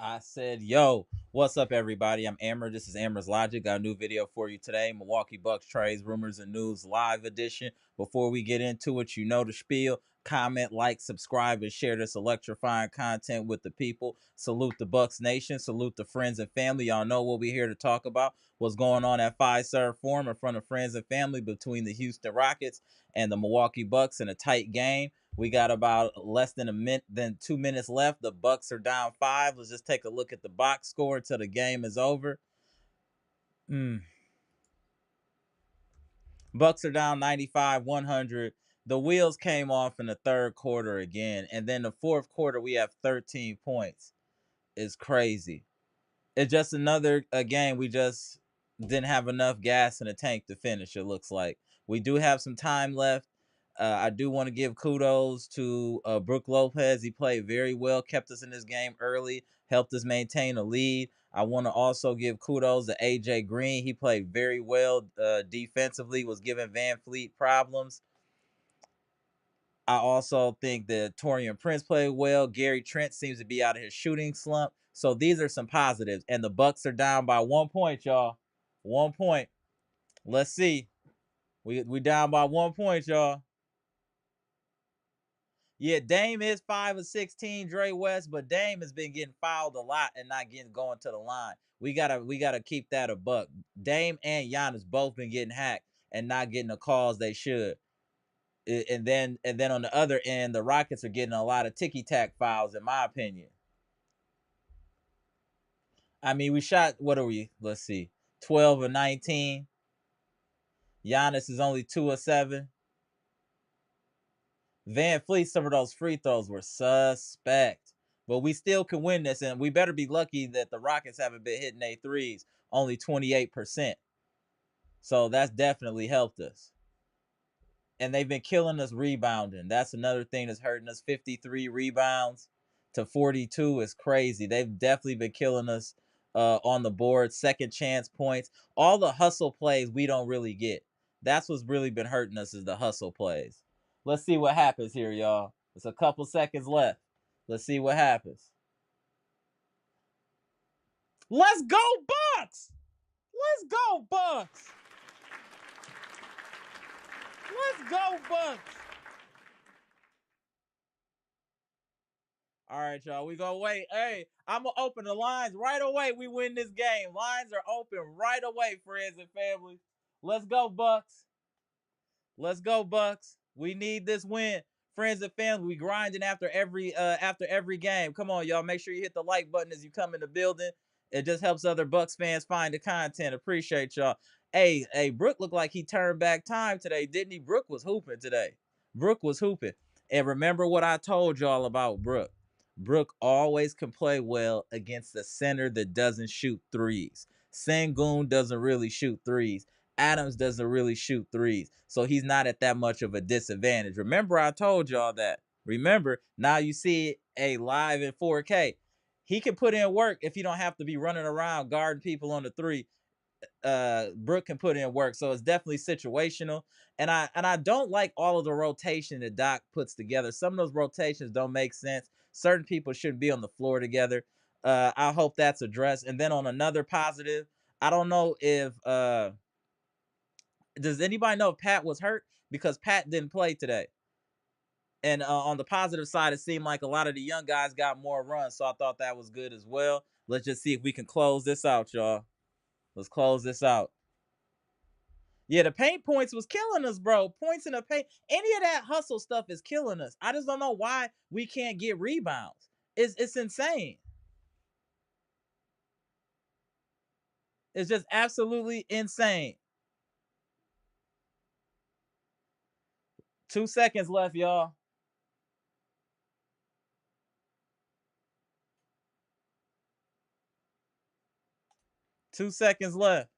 I said, yo, what's up, everybody? I'm Amber. This is Amber's Logic. Got a new video for you today. Milwaukee Bucks trades, rumors, and news live edition. Before we get into it, you know the spiel. Comment, like, subscribe, and share this electrifying content with the people. Salute the Bucks Nation. Salute the friends and family. Y'all know what we're here to talk about. What's going on at Fiserv Forum in front of friends and family between the Houston Rockets and the Milwaukee Bucks in a tight game. We got about less than 2 minutes left. The Bucks are down 5. Let's just take a look at the box score until the game is over. Bucks are down 95-100. The wheels came off in the third quarter again, and then the fourth quarter we have 13 points. It's crazy. It's just another game we just didn't have enough gas in the tank to finish. It looks like we do have some time left. I do want to give kudos to Brook Lopez. He played very well, kept us in this game early, helped us maintain a lead. I want to also give kudos to AJ Green. He played very well defensively, was giving Van Fleet problems. I also think that Taurean Prince played well. Gary Trent seems to be out of his shooting slump. So these are some positives. And the Bucks are down by 1 point, y'all. 1 point. Let's see. We down by 1 point, y'all. Yeah, Dame is 5 of 16, Dre West, but Dame has been getting fouled a lot and not getting going to the line. We gotta keep that a buck. Dame and Giannis both been getting hacked and not getting the calls they should. And then on the other end, the Rockets are getting a lot of ticky-tack fouls, in my opinion. I mean, we shot, what are we? Let's see. 12 of 19. Giannis is only 2 of 7. Van Fleet, some of those free throws were suspect. But we still can win this, and we better be lucky that the Rockets haven't been hitting their threes, only 28%. So that's definitely helped us. And they've been killing us rebounding. That's another thing that's hurting us. 53 rebounds to 42 is crazy. They've definitely been killing us on the board. Second chance points. All the hustle plays we don't really get. That's what's really been hurting us is the hustle plays. Let's see what happens here, y'all. It's a couple seconds left. Let's see what happens. Let's go, Bucks! Let's go, Bucks! Let's go, Bucks! All right, y'all. We gonna wait. Hey, I'm gonna open the lines right away. We win this game. Lines are open right away, friends and family. Let's go, Bucks. Let's go, Bucks. We need this win. Friends and family, we grinding after every game. Come on, y'all. Make sure you hit the like button as you come in the building. It just helps other Bucks fans find the content. Appreciate y'all. Hey, Brook looked like he turned back time today, didn't he? Brook was hooping today. Brook was hooping. And remember what I told y'all about Brook. Brook always can play well against the center that doesn't shoot threes. Sengun doesn't really shoot threes. Adams doesn't really shoot threes. So he's not at that much of a disadvantage. Remember, I told y'all that. Remember, now you see it live in 4K. He can put in work if he don't have to be running around guarding people on the three. Brook can put in work. So it's definitely situational. And I don't like all of the rotation that Doc puts together. Some of those rotations don't make sense. Certain people shouldn't be on the floor together. I hope that's addressed. And then on another positive, I don't know if does anybody know if Pat was hurt? Because Pat didn't play today. And on the positive side, it seemed like a lot of the young guys got more runs. So I thought that was good as well. Let's just see if we can close this out, y'all. Let's close this out. Yeah, the paint points was killing us, bro. Points in the paint. Any of that hustle stuff is killing us. I just don't know why we can't get rebounds. It's insane. It's just absolutely insane. 2 seconds left, y'all. 2 seconds left.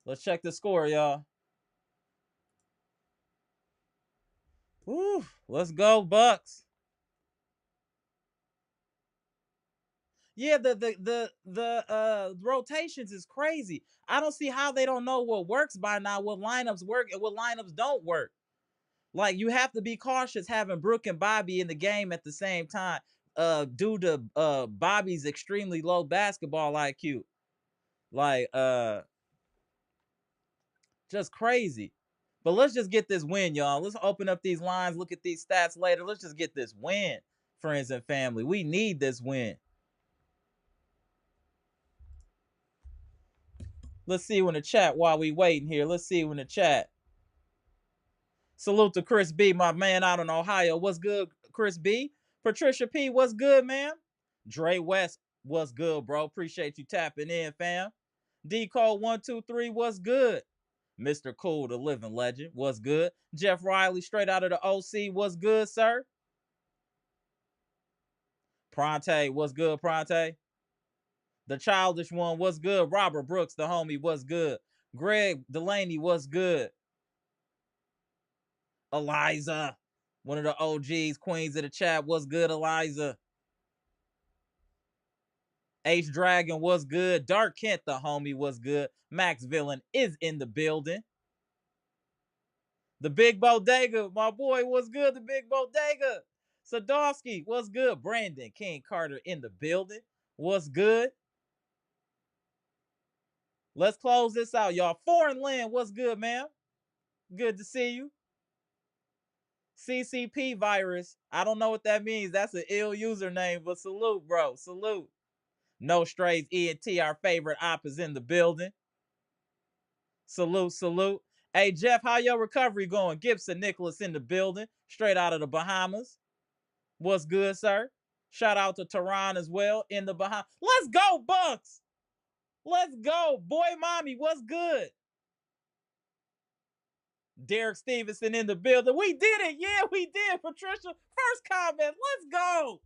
Let's check the score, y'all. Woo, let's go, Bucks. Yeah, the rotations is crazy. I don't see how they don't know what works by now, what lineups work and what lineups don't work. Like, you have to be cautious having Brooke and Bobby in the game at the same time, due to Bobby's extremely low basketball IQ. Like, just crazy. But let's just get this win, y'all. Let's open up these lines, look at these stats later. Let's just get this win, friends and family. We need this win. Let's see in the chat while we waiting here. Let's see in the chat. Salute to Chris B, my man out in Ohio. What's good, Chris B? Patricia P, what's good, man? Dre West, what's good, bro? Appreciate you tapping in, fam. D Cole 123, what's good? Mr. Cool, the living legend, what's good? Jeff Riley, straight out of the OC, what's good, sir? Pronte, what's good, Pronte? The childish one, what's good? Robert Brooks, the homie, what's good? Greg Delaney, what's good? Eliza, one of the OGs, queens of the chat, what's good, Eliza? H Dragon, what's good? Dark Kent, the homie, what's good? Max Villain is in the building. The Big Bodega, my boy, what's good? The Big Bodega. Sadowski, what's good? Brandon King Carter in the building. What's good? Let's close this out, y'all. Foreign Land, what's good, man? Good to see you. CCP virus. I don't know what that means. That's an ill username, but salute, bro. Salute. No Strays ENT, our favorite op, is in the building. Salute, salute. Hey, Jeff, how your recovery going? Gibson Nicholas in the building, straight out of the Bahamas. What's good, sir? Shout out to Tehran as well in the Bahamas. Let's go, Bucks. Let's go. Boy, mommy, what's good? Derek Stevenson in the building. We did it. Yeah, we did, Patricia. First comment. Let's go.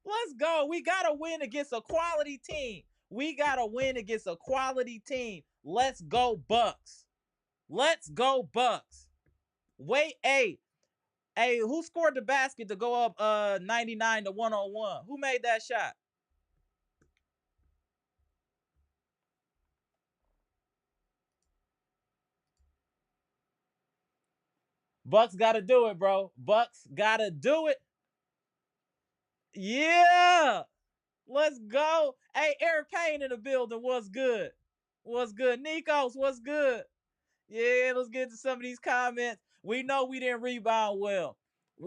Let's go. We got to win against a quality team. We got to win against a quality team. Let's go, Bucks. Let's go, Bucks. Wait, hey, who scored the basket to go up 99 to 101? Who made that shot? Bucks got to do it, bro. Bucks got to do it. Yeah. Let's go. Hey, Eric Payne in the building. What's good? What's good? Nikos, what's good? Yeah, let's get to some of these comments. We know we didn't rebound well.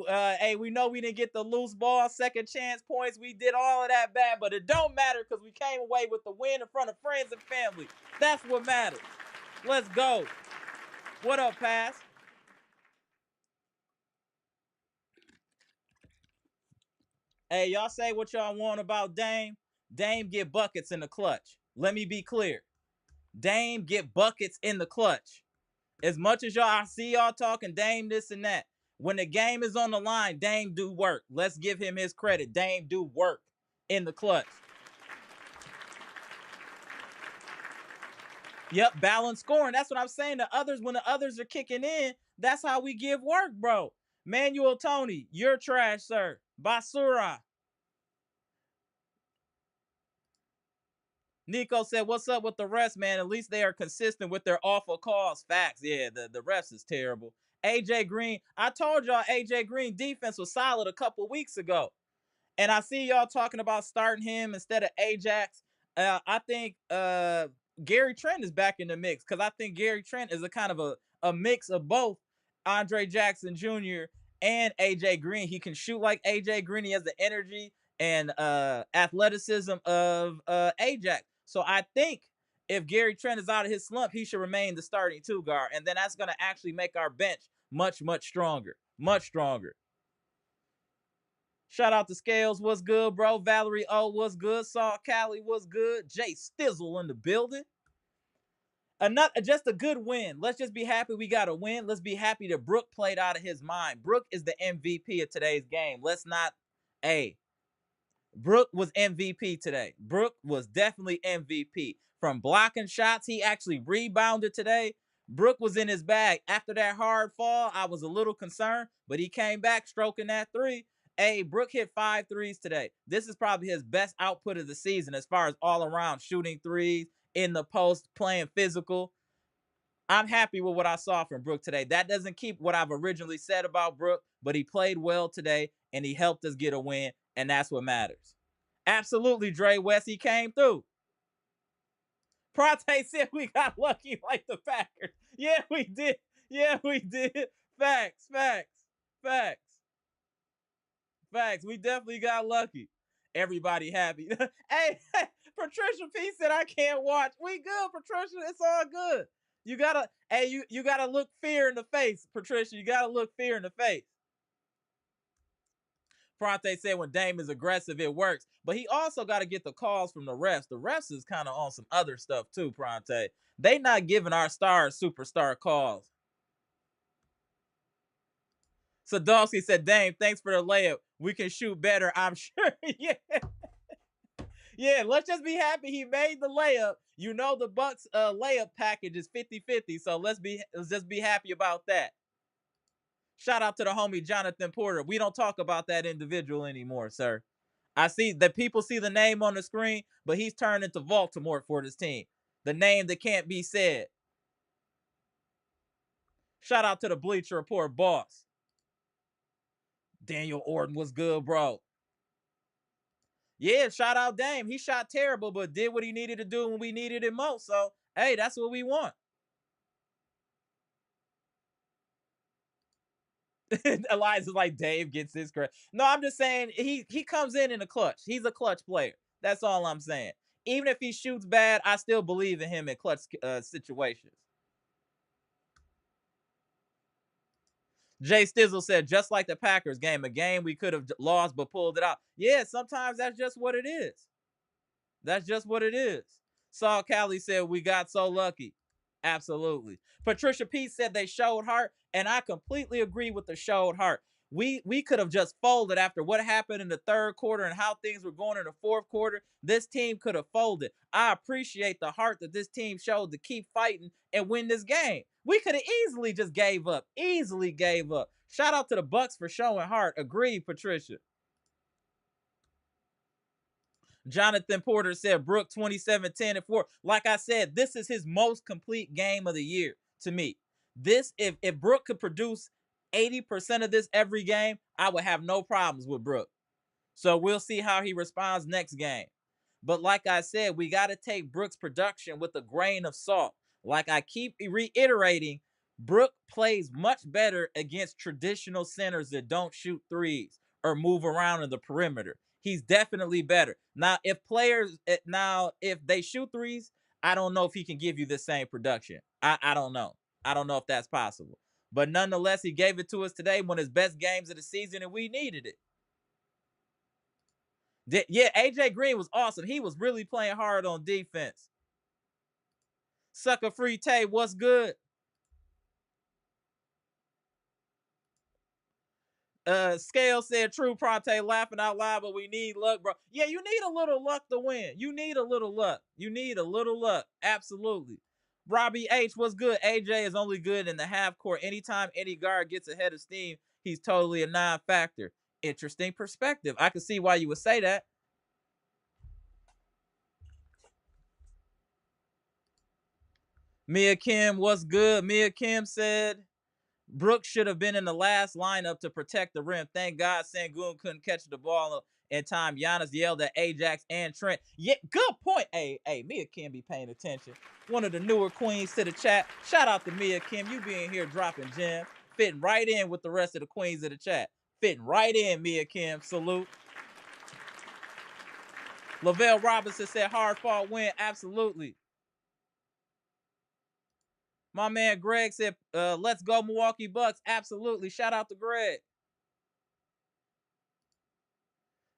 Hey, we know we didn't get the loose ball, second chance points. We did all of that bad, but it don't matter because we came away with the win in front of friends and family. That's what matters. Let's go. What up, Pass? Hey, y'all say what y'all want about Dame. Dame get buckets in the clutch. Let me be clear. Dame get buckets in the clutch. As much as I see y'all talking Dame this and that, when the game is on the line, Dame do work. Let's give him his credit. Dame do work in the clutch. Yep, balanced scoring. That's what I'm saying. When the others are kicking in, that's how we give work, bro. Manuel Tony, you're trash, sir. Basura. Nico said, what's up with the refs, man? At least they are consistent with their awful calls. Facts. Yeah, the refs is terrible. AJ Green, I told y'all AJ Green defense was solid a couple weeks ago. And I see y'all talking about starting him instead of Ajax. I think Gary Trent is back in the mix because I think Gary Trent is a kind of a mix of both Andre Jackson Jr. and AJ Green. He can shoot like AJ Green. He has the energy and athleticism of Ajax. So I think if Gary Trent is out of his slump, he should remain the starting two guard. And then that's going to actually make our bench much, much stronger. Much stronger. Shout out to Scales, what's good, bro? Valerie O, what's good? Saul Cali, what's good? Jay Stizzle in the building. Just a good win. Let's just be happy we got a win. Let's be happy that Brook played out of his mind. Brook is the MVP of today's game. Let's not, Brook was MVP today. Brook was definitely MVP. From blocking shots, he actually rebounded today. Brook was in his bag. After that hard fall, I was a little concerned, but he came back stroking that three. Hey, Brook hit 5 threes today. This is probably his best output of the season as far as all around shooting threes, in the post, playing physical. I'm happy with what I saw from Brook today. That doesn't keep what I've originally said about Brook, but he played well today and he helped us get a win, and that's what matters. Absolutely, Dre West, he came through. Prate said we got lucky like the Packers. Yeah, we did. Yeah, we did. Facts, facts, facts, facts. We definitely got lucky. Everybody happy. Hey, Patricia P said I can't watch. We good, Patricia. It's all good. You gotta, hey, you gotta look fear in the face, Patricia. You gotta look fear in the face. Prate said when Dame is aggressive, it works. But he also got to get the calls from the refs. The refs is kind of on some other stuff too, Prate. They not giving our stars superstar calls. Sadowski said, Dame, thanks for the layup. We can shoot better, I'm sure. Yeah. Yeah, let's just be happy he made the layup. You know the Bucks layup package is 50-50, so let's just be happy about that. Shout out to the homie Jonathan Porter. We don't talk about that individual anymore, sir. I see that people see the name on the screen, but he's turned into Baltimore for this team. The name that can't be said. Shout out to the Bleacher Report boss. Daniel Orton was good, bro. Yeah, shout out Dame. He shot terrible, but did what he needed to do when we needed it most. So, hey, that's what we want. Eliza's like, Dave gets his credit. No, I'm just saying he comes in the clutch. He's a clutch player. That's all I'm saying. Even if he shoots bad, I still believe in him in clutch situations. Jay Stizzle said, just like the Packers game, a game we could have lost but pulled it out. Yeah, sometimes that's just what it is. That's just what it is. Saul Callie said, we got so lucky. Absolutely. Patricia P said they showed heart, and I completely agree with the showed heart. We could have just folded after what happened in the third quarter and how things were going in the fourth quarter. This team could have folded. I appreciate the heart that this team showed to keep fighting and win this game. We could have easily just gave up. Easily gave up. Shout out to the Bucks for showing heart. Agreed, Patricia. Jonathan Porter said Brook 27, 10, and 4. Like I said, this is his most complete game of the year to me. This, if Brook could produce 80% of this every game, I would have no problems with Brook. So we'll see how he responds next game. But like I said, we got to take Brook's production with a grain of salt. Like I keep reiterating, Brook plays much better against traditional centers that don't shoot threes or move around in the perimeter. He's definitely better. Now, if they shoot threes, I don't know if he can give you the same production. I don't know. I don't know if that's possible. But nonetheless, he gave it to us today, one of his best games of the season, and we needed it. Yeah, AJ Green was awesome. He was really playing hard on defense. Sucker Free Tay, what's good? Scale said True Pronte laughing out loud, but we need luck, bro. Yeah, you need a little luck to win. You need a little luck. You need a little luck. Absolutely. Robbie H, what's good? AJ is only good in the half court. Anytime any guard gets ahead of steam, he's totally a non-factor. Interesting perspective. I can see why you would say that. Mia Kim, what's good? Mia Kim said Brooks should have been in the last lineup to protect the rim. Thank God Sengun couldn't catch the ball in time. Giannis yelled at Ajax and Trent. Yeah, good point. Hey, Mia Kim be paying attention. One of the newer queens to the chat. Shout out to Mia Kim. You being here dropping gems. Fitting right in with the rest of the queens of the chat. Fitting right in, Mia Kim. Salute. Lavelle Robinson said hard fought win. Absolutely. My man Greg said, let's go Milwaukee Bucks. Absolutely. Shout out to Greg.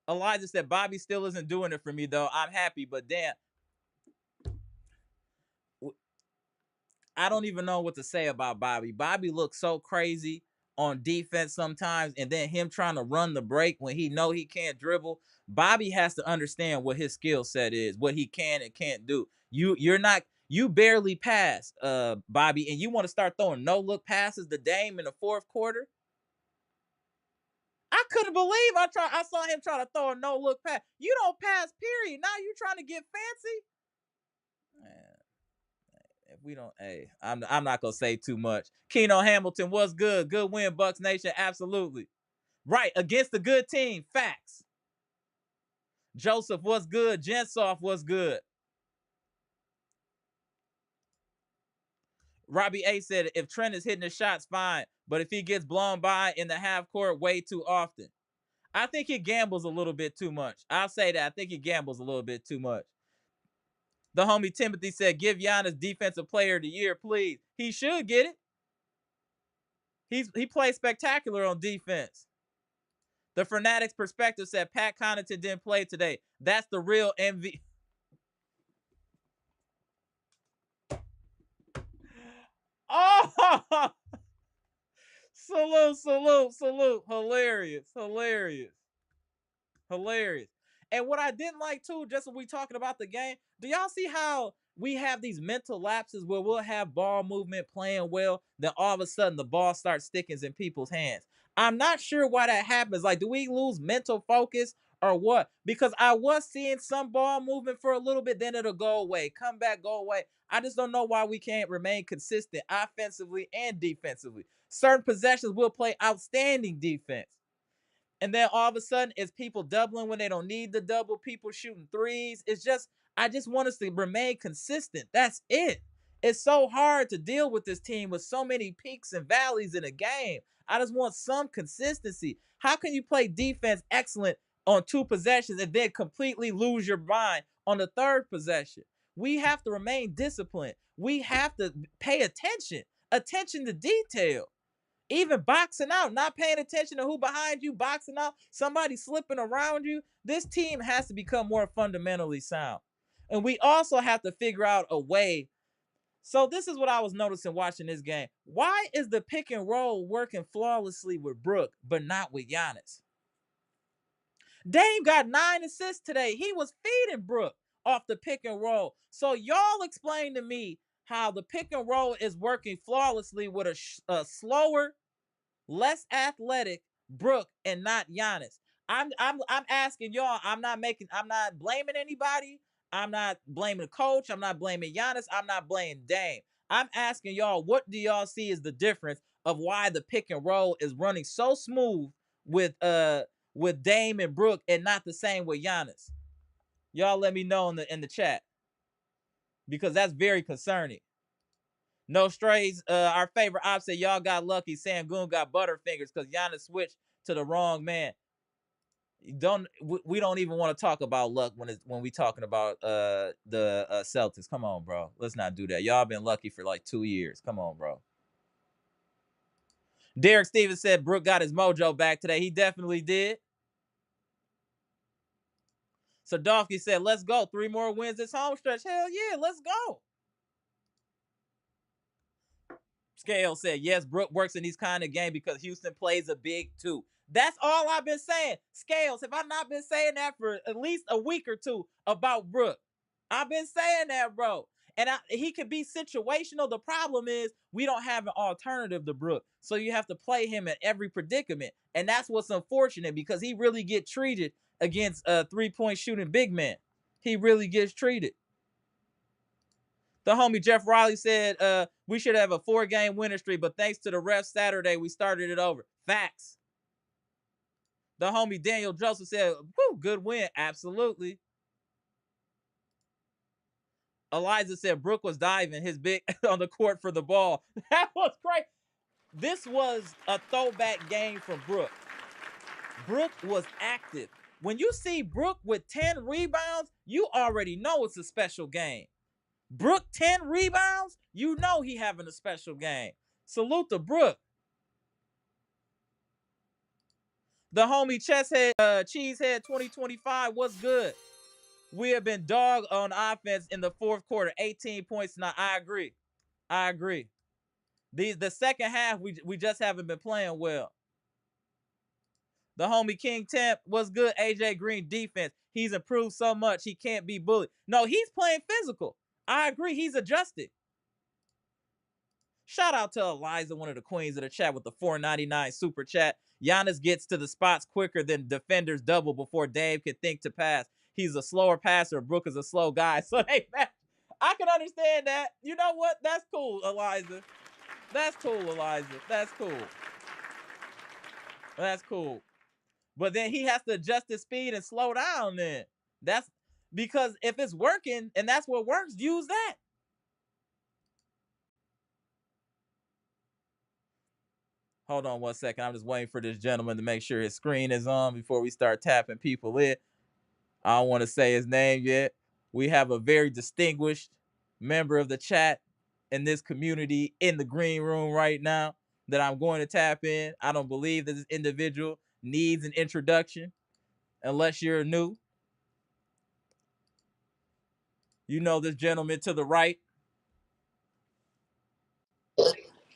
Elijah said, Bobby still isn't doing it for me, though. I'm happy, but damn. I don't even know what to say about Bobby. Bobby looks so crazy on defense sometimes, and then him trying to run the break when he know he can't dribble. Bobby has to understand what his skill set is, what he can and can't do. You barely pass, Bobby, and you want to start throwing no-look passes to Dame in the fourth quarter? I couldn't believe I saw him try to throw a no-look pass. You don't pass, period. Now you trying to get fancy? Man, if we don't, hey, I'm not gonna say too much. Keno Hamilton was good. Good win, Bucks Nation. Absolutely. Right, against a good team. Facts. Joseph was good. Jensoff was good. Robbie A said, if Trent is hitting the shots, fine. But if he gets blown by in the half court way too often, I think he gambles a little bit too much. I'll say that. I think he gambles a little bit too much. The homie Timothy said, give Giannis Defensive Player of the Year, please. He should get it. He plays spectacular on defense. The Fanatics Perspective said, Pat Connaughton didn't play today. That's the real MVP. Oh! Salute. Hilarious. And what I didn't like too, just when we talking about the game, do y'all see how we have these mental lapses where we'll have ball movement playing well, then all of a sudden the ball starts sticking in people's hands? I'm not sure why that happens. Like, do we lose mental focus or what? Because I was seeing some ball movement for a little bit, then it'll go away, come back, go away. I just don't know why we can't remain consistent offensively and defensively. Certain possessions will play outstanding defense. And then all of a sudden, it's people doubling when they don't need the double, people shooting threes. It's just, I just want us to remain consistent. That's it. It's so hard to deal with this team with so many peaks and valleys in a game. I just want some consistency. How can you play defense excellent on 2 possessions and then completely lose your mind on the 3rd possession? We have to remain disciplined. We have to pay attention to detail. Even boxing out, not paying attention to who behind you, boxing out, somebody slipping around you. This team has to become more fundamentally sound. And we also have to figure out a way. So this is what I was noticing watching this game. Why is the pick and roll working flawlessly with Brook, but not with Giannis? Dame got 9 assists today. He was feeding Brook off the pick and roll. So y'all explain to me how the pick and roll is working flawlessly with a slower, less athletic Brook and not Giannis. I'm asking y'all. I'm not blaming anybody. I'm not blaming the coach. I'm not blaming Giannis. I'm not blaming Dame. I'm asking y'all, what do y'all see is the difference of why the pick and roll is running so smooth with Dame and Brook and not the same with Giannis? Y'all let me know in the chat, because that's very concerning. No strays. Our favorite op said y'all got lucky. Sangoon got butterfingers because Giannis switched to the wrong man. We don't even want to talk about luck when we talking about the Celtics. Come on, bro. Let's not do that. Y'all been lucky for like 2 years. Come on, bro. Derek Stevens said Brook got his mojo back today. He definitely did. Sadovsky said, let's go. 3 more wins this home stretch. Hell yeah, let's go. Scale said, yes, Brook works in these kind of games because Houston plays a big 2. That's all I've been saying. Scales, have I not been saying that for at least a week or 2 about Brook? I've been saying that, bro. And he can be situational. The problem is we don't have an alternative to Brook. So you have to play him in every predicament. And that's what's unfortunate, because he really gets treated against a 3-point shooting big man. He really gets treated. The homie Jeff Riley said we should have a 4-game winning streak, but thanks to the refs Saturday, we started it over. Facts. The homie Daniel Joseph said, whoo, good win. Absolutely. Eliza said Brook was diving his big on the court for the ball. That was great. This was a throwback game from Brook. Brook was active. When you see Brook with 10 rebounds, you already know it's a special game. Brook 10 rebounds, you know he having a special game. Salute to Brook. The homie Cheesehead 2025 was good. We have been dog on offense in the 4th quarter. 18 points. Now I agree. The second half, we just haven't been playing well. The homie King Temp was good. AJ Green defense. He's improved so much he can't be bullied. No, he's playing physical. I agree. He's adjusted. Shout out to Eliza, one of the queens of the chat, with the $4.99 super chat. Giannis gets to the spots quicker than defenders double before Dame can think to pass. He's a slower passer. Brook is a slow guy. So they match. I can understand that. You know what? That's cool, Eliza. That's cool, Eliza. That's cool. That's cool. But then he has to adjust his speed and slow down then. That's because if it's working and that's what works, use that. Hold on 1 second. I'm just waiting for this gentleman to make sure his screen is on before we start tapping people in. I don't want to say his name yet. We have a very distinguished member of the chat in this community in the green room right now that I'm going to tap in. I don't believe that this individual needs an introduction unless you're new. You know this gentleman to the right.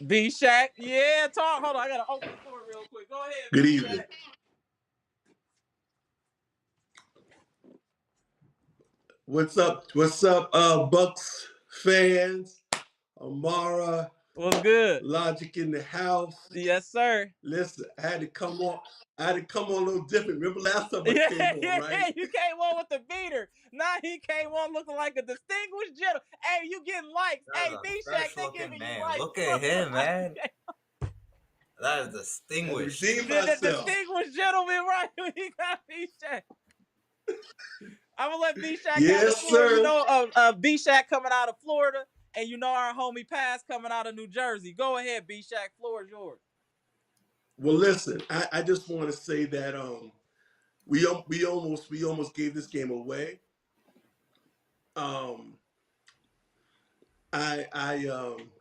B Shack. Yeah, talk. Hold on. I got to open the door real quick. Go ahead. Good evening. What's up? What's up, Bucks fans? Amara. What's good? Logic in the house. Yes, sir. Listen, I had to come on a little different. Remember last time I came on, right? Yeah, you came on with the beater. Now he came on looking like a distinguished gentleman. Hey, you getting likes. Hey, B-Shack, they giving you likes. Look at him, man. That is distinguished. The distinguished gentleman, right? He got B-Shack. I'm going to let B-Shack yes, have the floor. Sir. You know, B-Shack coming out of Florida, and you know our homie Pass coming out of New Jersey. Go ahead, B-Shack. Floor is yours. Well, listen, I just want to say that we almost gave this game away. I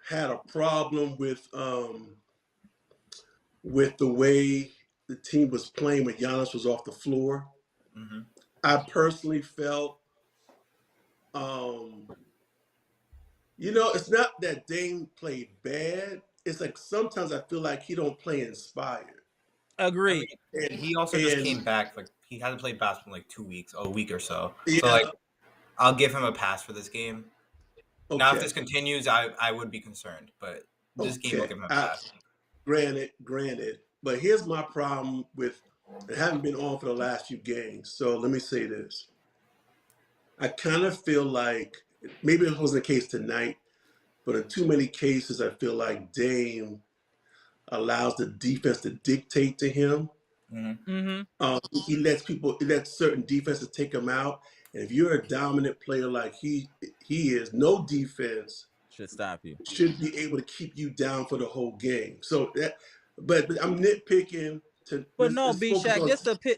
had a problem with the way the team was playing when Giannis was off the floor. Mm-hmm. I personally felt, it's not that Dame played bad. It's like sometimes I feel like he don't play inspired. Agreed. And he also just came back. Like, he hasn't played basketball in like 2 weeks, a week or so. Yeah. So, like, I'll give him a pass for this game. Okay. Now, if this continues, I would be concerned. But this game, I'll give him a pass. Granted. But here's my problem with it. Haven't been on for the last few games. So let me say this. I kind of feel like, maybe it wasn't the case tonight, but in too many cases, I feel like Dame allows the defense to dictate to him. Mm-hmm. He lets certain defenses take him out. And if you're a dominant player like he is, no defense should stop you. Should be able to keep you down for the whole game. So but I'm nitpicking. But no, B-Shack,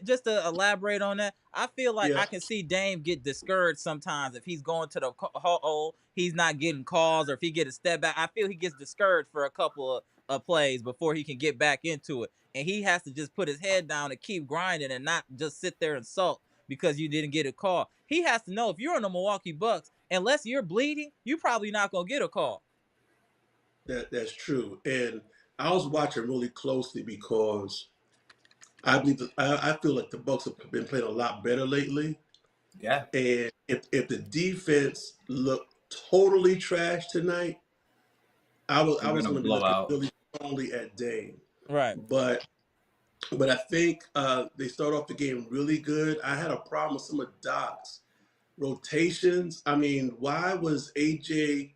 just to elaborate on that, I feel like I can see Dame get discouraged sometimes if he's going to the hole, he's not getting calls, or if he get a step back. I feel he gets discouraged for a couple of plays before he can get back into it. And he has to just put his head down and keep grinding and not just sit there and sulk because you didn't get a call. He has to know if you're in the Milwaukee Bucks, unless you're bleeding, you're probably not going to get a call. That's true. And I was watching really closely because I feel like the Bucks have been playing a lot better lately. Yeah. And if the defense looked totally trash tonight, I was going to be looking really strongly at Dame. Right. But I think they start off the game really good. I had a problem with some of Doc's rotations. I mean, why was Ajax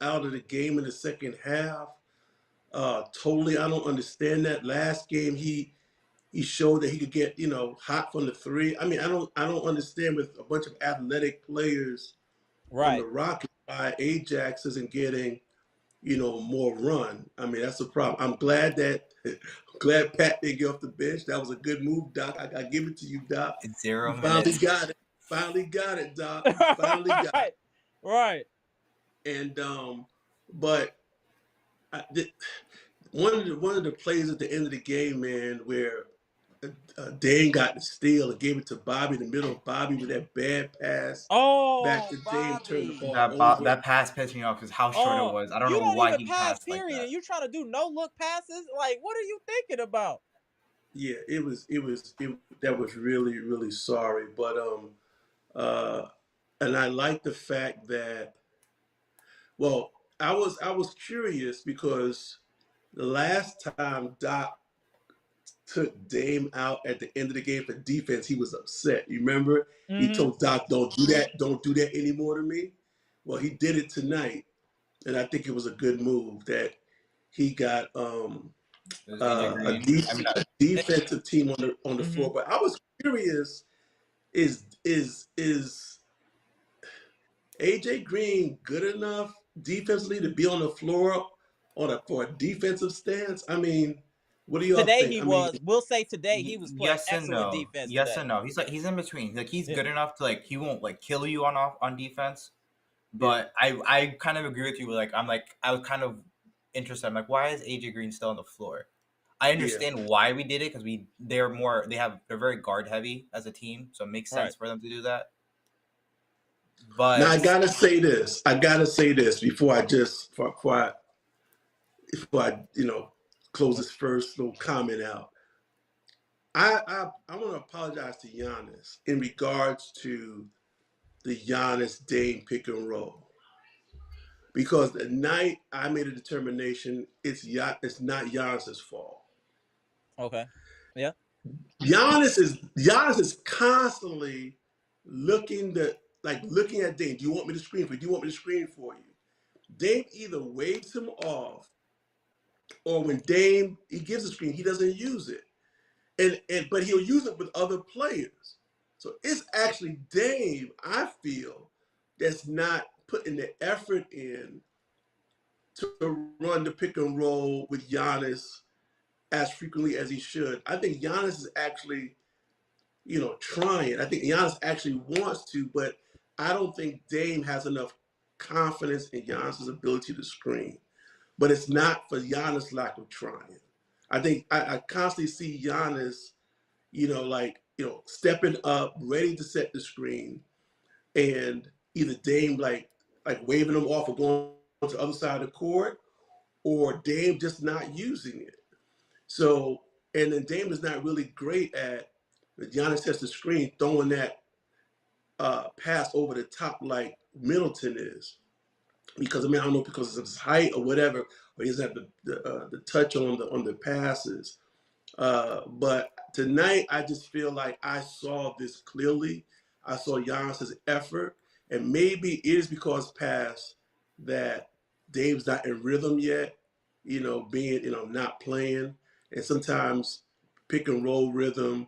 out of the game in the second half? Totally, I don't understand that. Last game, he showed that he could get, hot from the three. I mean, I don't understand with a bunch of athletic players on the Rockets why Ajax isn't getting, more run. I mean, that's a problem. I'm glad Pat didn't get off the bench. That was a good move, Doc. I give it to you, Doc. It's 0 minutes. Finally got it, Doc. Finally got it. Right. And but one of the plays at the end of the game, man, where Dane got the steal and gave it to Bobby in the middle of Bobby with that bad pass. Back to Dane, turned the ball over. That pass pissed me off because how short it was. I don't know why he passed like that. And you trying to do no look passes? Like, what are you thinking about? Yeah, that was really, really sorry. But and I like the fact that, well, was curious because the last time Doc took Dame out at the end of the game for defense, he was upset. You remember? He told Doc, "Don't do that. Don't do that anymore to me." Well, he did it tonight, and I think it was a good move that he got a defensive team on the floor. But I was curious: is AJ Green good enough defensively to be on the floor for a defensive stance? I mean, what do y'all Today think? he was. We'll say today he was playing yes and excellent no. defense. Yes today. and no. He's in between. Like he's good enough to he won't kill you on defense. But I kind of agree with you. I was kind of interested. I'm like, why is AJ Green still on the floor? I understand why we did it because they're very guard heavy as a team, so it makes sense for them to do that. But now I gotta say this before I close this first little comment out. I want to apologize to Giannis in regards to the Giannis Dame pick and roll, because the night I made a determination, it's not Giannis's fault. Okay. Yeah. Giannis is constantly looking at Dame. Do you want me to screen for you? Do you want me to screen for you? Dame either waves him off, or when Dame he gives a screen, he doesn't use it, but he'll use it with other players. So it's actually Dame, I feel, that's not putting the effort in to run the pick and roll with Giannis as frequently as he should. I think Giannis is actually, trying. I think Giannis actually wants to, but I don't think Dame has enough confidence in Giannis's ability to screen. But it's not for Giannis' lack of trying. I think I constantly see Giannis, stepping up, ready to set the screen, and either Dame like waving him off or going to the other side of the court, or Dame just not using it. So, and then Dame is not really great at, Giannis sets the screen, throwing that pass over the top like Middleton is. Because I don't know, because of his height or whatever, or he doesn't have the touch on the passes. But tonight, I just feel like I saw this clearly. I saw Giannis's effort, and maybe it is because past that Dame's not in rhythm yet, being not playing, and sometimes pick and roll rhythm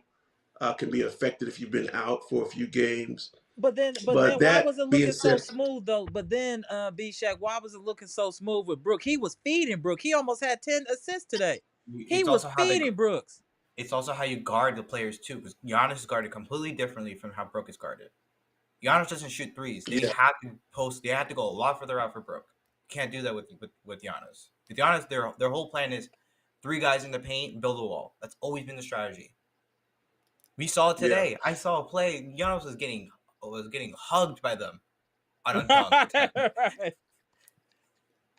can be affected if you've been out for a few games. But then why was it looking so smooth though? But then B-Shack, why was it looking so smooth with Brook? He was feeding Brook. He almost had 10 assists today. He was feeding Brooks. It's also how you guard the players too, because Giannis is guarded completely differently from how Brook is guarded. Giannis doesn't shoot threes. They have to post. They have to go a lot further out for Brook. Can't do that with Giannis. With Giannis, their whole plan is 3 guys in the paint, build a wall. That's always been the strategy. We saw it today. Yeah. I saw a play. Giannis was getting hugged by them on a dunk. Right.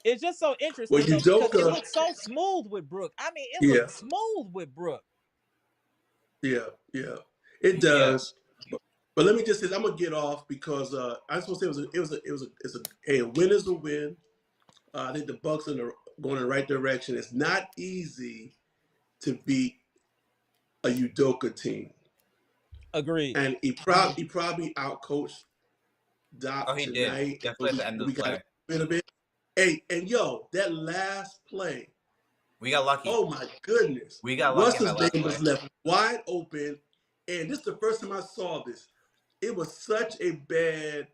It's just so interesting because it looks so smooth with Brook. I mean, it looks smooth with Brook. Yeah, it does. Yeah. But let me just say, I'm gonna get off because I just want to say a win is a win. I think the Bucks are going in the right direction. It's not easy to beat a Udoka team. Agreed. And he probably outcoached Doc tonight. Did. Definitely at the end of the play. A bit. Hey, and that last play, we got lucky. Oh my goodness. We got lucky. Russell's name was left wide open. And this is the first time I saw this. It was such a bad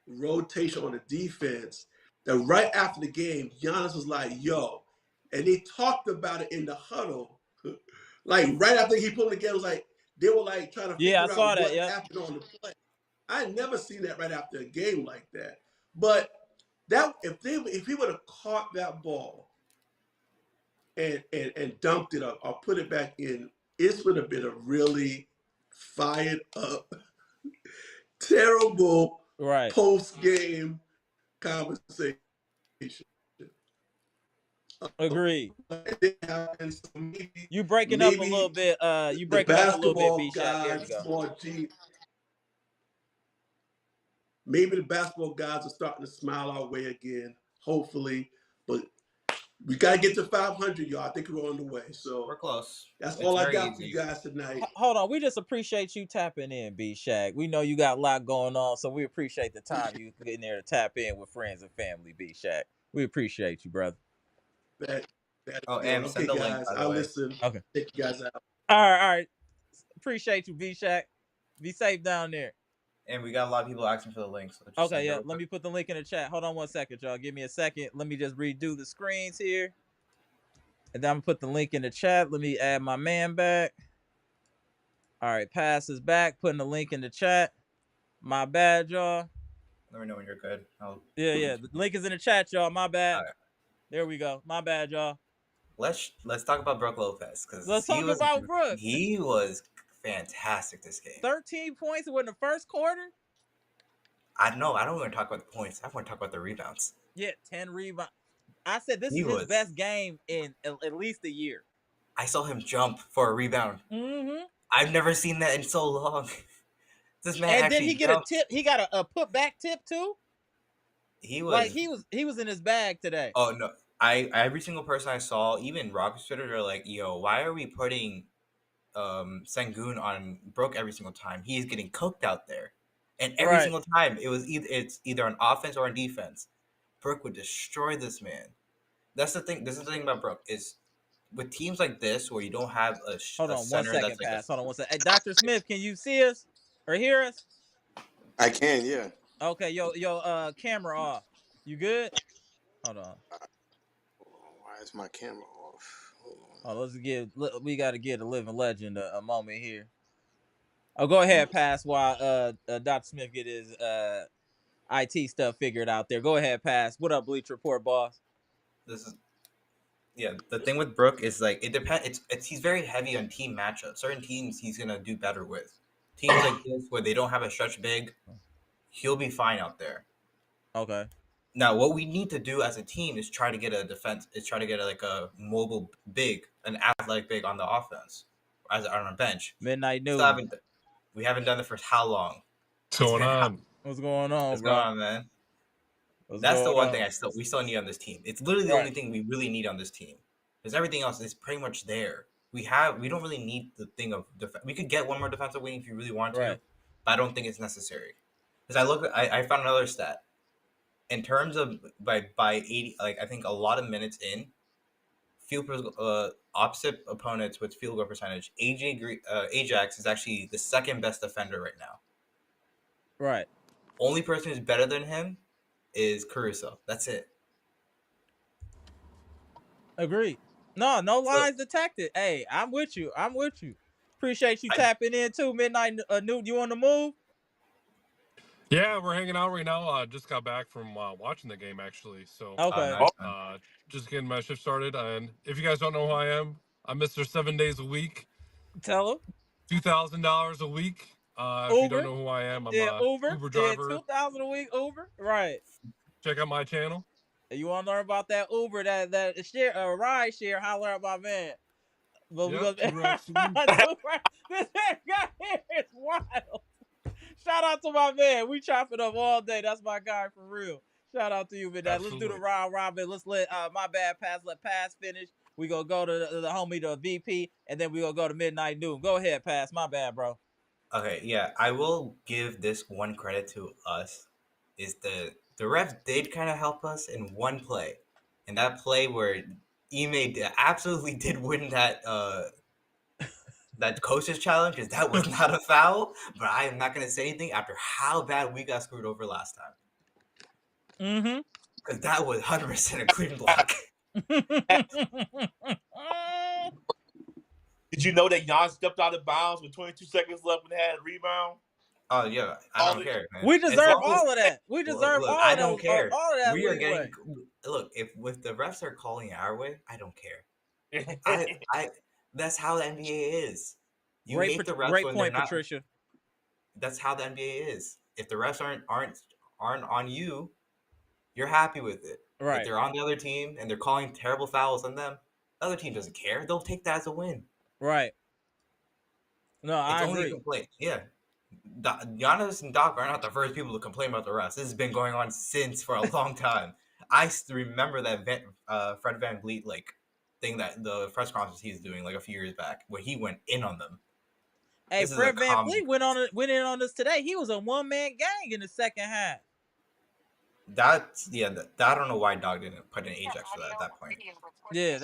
rotation on the defense that right after the game, Giannis was like, yo. And they talked about it in the huddle. Like right after he put them together, it was like they were like trying to figure out what happened on the play. I had never seen that right after a game like that. But that if he would have caught that ball and dunked it up or put it back in, it would have been a really fired up, terrible post-game conversation. Agreed. You breaking up a little bit. You breaking up a little bit, B-Shot. There you go. maybe the basketball guys are starting to smile our way again, hopefully. But we got to get to 500, y'all. I think we're on the way. So We're close. That's It's all I very got for easy. you guys tonight. Hold on, we just appreciate you tapping in, B Shaq. We know you got a lot going on, so we appreciate the time you getting there to tap in with friends and family, B Shaq. We appreciate you, brother. That Oh, again. and Okay, send the link, guys, by the I'll way. listen. Okay. Take you guys out. All right. Appreciate you, B Shaq. Be safe down there. And we got a lot of people asking for the link. So just Okay, send it yeah. real Let me quick. put the link in the chat. Hold on one second, y'all. Give me a second. Let me just redo the screens here. And then I'm gonna put the link in the chat. Let me add my man back. All right, pass is back. Putting the link in the chat. My bad, y'all. Let me know when you're good. Yeah. The link is in the chat, y'all. My bad. All right. There we go. My bad, y'all. Let's talk about Brook Lopez because Let's talk about Brook. he was fantastic this game. 13 points in the first quarter. I don't want to talk about the points. I want to talk about the rebounds. Yeah, 10 rebounds. I said this is his best game in at least a year. I saw him jump for a rebound. Mm-hmm. I've never seen that in so long. This man and actually then he get jumped. a tip. He got a put back tip too. He was like he was in his bag today. Oh no! Every single person I saw, even Rockets Twitter, they're like, "Yo, why are we putting Sengun on Brook every single time? He's getting cooked out there, and every single time it's either on offense or on defense. Brook would destroy this man. That's the thing. This is the thing about Brook is with teams like this where you don't have a Hold on one center second, that's like pass. Hold on one second. Hey, Dr. Smith, can you see us or hear us? I can, yeah. Okay, yo, camera off. You good? Hold on. Why is my camera off? Oh, we got to give the living legend a moment here. Oh, go ahead, pass while Dr. Smith get his IT stuff figured out there. Go ahead, pass. What up, Bleach Report, boss? The thing with Brook is like it depends. He's very heavy on team matchups. Certain teams he's gonna do better with. Teams like this where they don't have a stretch big, he'll be fine out there. Okay. Now, what we need to do as a team is try to get a mobile big, an athletic big on the offense, on our bench. Midnight Noon. We haven't done it for how long? What's going on? What's going on, What's bro? going on, man? That's the one thing we still need on this team. It's literally the only thing we really need on this team. Because everything else is pretty much there. We don't really need the thing of defense. We could get one more defensive wing if you really want to, but I don't think it's necessary. Because I found another stat. In terms of by 80, like I think a lot of minutes in, opposite opponents with field goal percentage, Ajax is actually the second best defender right now. Right. Only person who's better than him is Caruso. That's it. Agreed. No lies detected. Hey, I'm with you. Appreciate you tapping in too. Midnight Newt, you on the move? Yeah, we're hanging out right now. Just got back from watching the game actually. So okay. Just getting my shift started. And if you guys don't know who I am, I'm Mr. 7 days a week. Tell them. $2,000 a week. If you don't know who I am, I'm Uber driver. $2,000 a week Uber. Right. Check out my channel. You want to learn about that Uber, that share, ride share? Holler at my man. But yep, this guy here is wild. Shout out to my man. We chop it up all day. That's my guy for real. Shout out to you, man. Let's do the round robin. Let's let my bad pass. Let pass finish. We gonna go to the homie, the VP, and then we gonna go to Midnight Noon. Go ahead, pass. My bad, bro. Okay, yeah, I will give this one credit to us. Is the refs did kind of help us in one play, and that play where Ime absolutely did win that that coach's challenge, because that was not a foul. But I am not gonna say anything after how bad we got screwed over last time. Mm-hmm. Because that was 100% a clean block. Did you know that Jan stepped out of bounds with 22 seconds left and had a rebound? Oh yeah, I don't care, man. We deserve all of that. We deserve all of that. I don't care. All of that. We are getting. Look, if the refs are calling our way, I don't care. I that's how the NBA is. You hate the refs when they're not. Patricia. That's how the NBA is. If the refs aren't on you, you're happy with it. Right. If they're on the other team and they're calling terrible fouls on them, the other team doesn't care. They'll take that as a win. Right. No, I agree. Only a complaint. Yeah. Giannis and Doc are not the first people to complain about the refs. This has been going on for a long time. I still remember that Fred VanVleet thing that the press conference he's doing a few years back where he went in on them. Hey, Fred VanVleet went in on us today. He was a one-man gang in the second half. I don't know why Doc didn't put an Ajax for that at that point. Yeah,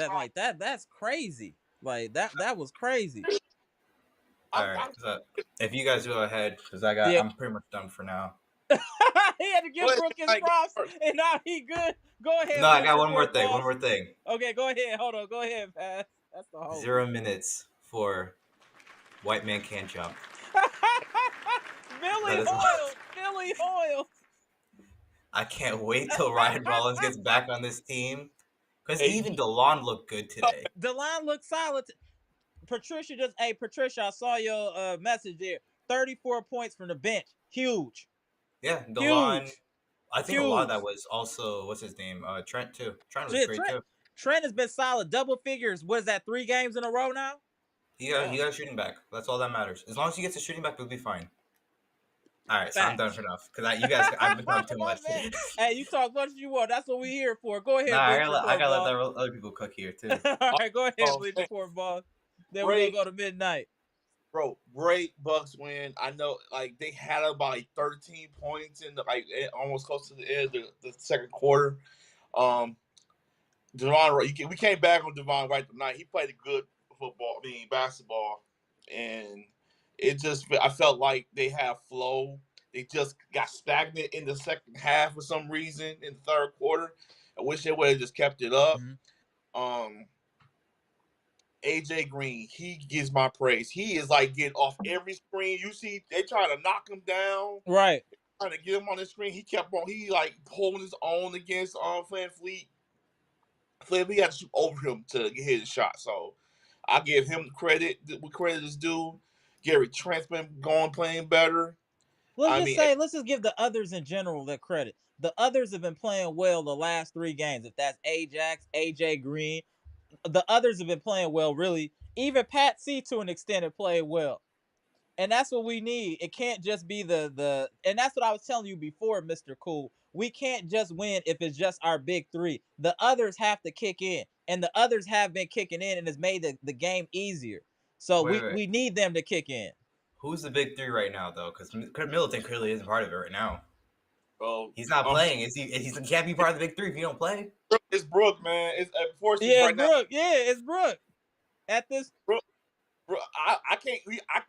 that's crazy. That was crazy. All right, so if you guys go ahead, because I'm pretty much done for now. He had to give Brooke his props, and now he good. Go ahead. No, I got one more thing. Okay, go ahead. Hold on. Go ahead, Pat. That's the whole 0 minutes for White Man Can't Jump. Billy Hoyle. I can't wait till Ryan Rollins gets back on this team. Because even DeLon looked good today. DeLon looked solid. Patricia, I saw your message there. 34 points from the bench. Huge. Yeah, DeLon. Huge. I think a lot of that was also, what's his name? Trent, too. Trent was great, too. Trent has been solid. Double figures. What is that, 3 games in a row now? He got a shooting back. That's all that matters. As long as he gets a shooting back, we'll be fine. All right, so I'm done for enough. Because you guys, I've been talking too much. Hey, you talk much as you want. That's what we're here for. Go ahead. I gotta let other people cook here, too. All right, go ahead, bleed before ball. Then we're going to go to midnight. Bro, great Bucks win. I know, they had about 13 points in almost close to the end of the second quarter. Devon, we came back on Devon right tonight. He played a good basketball, and I felt like they have flow. They just got stagnant in the second half for some reason in the third quarter. I wish they would have just kept it up. Mm-hmm. AJ Green, he gives my praise. He is getting off every screen. You see, they trying to knock him down. Right. Trying to get him on the screen. He kept on. He holding his own against VanVleet. We had to shoot over him to get his shot. So I give him credit. What credit is due. Gary Trent's been playing better. Let's just give the others in general their credit. The others have been playing well the last 3 games. If that's Ajax, AJ Green, the others have been playing well, really. Even Pat C to an extent have played well. And that's what we need. It can't just be the and that's what I was telling you before, Mr. Cool. We can't just win if it's just our big 3. The others have to kick in. And the others have been kicking in, and it's made the game easier. So we need them to kick in. Who's the big 3 right now, though? Because Middleton clearly isn't part of it right now. Well, he's not playing. He can't be part of the big 3 if you don't play. It's Brooke, man. It's Brooke. Yeah, it's Brooke. At this, Brooke, I can't.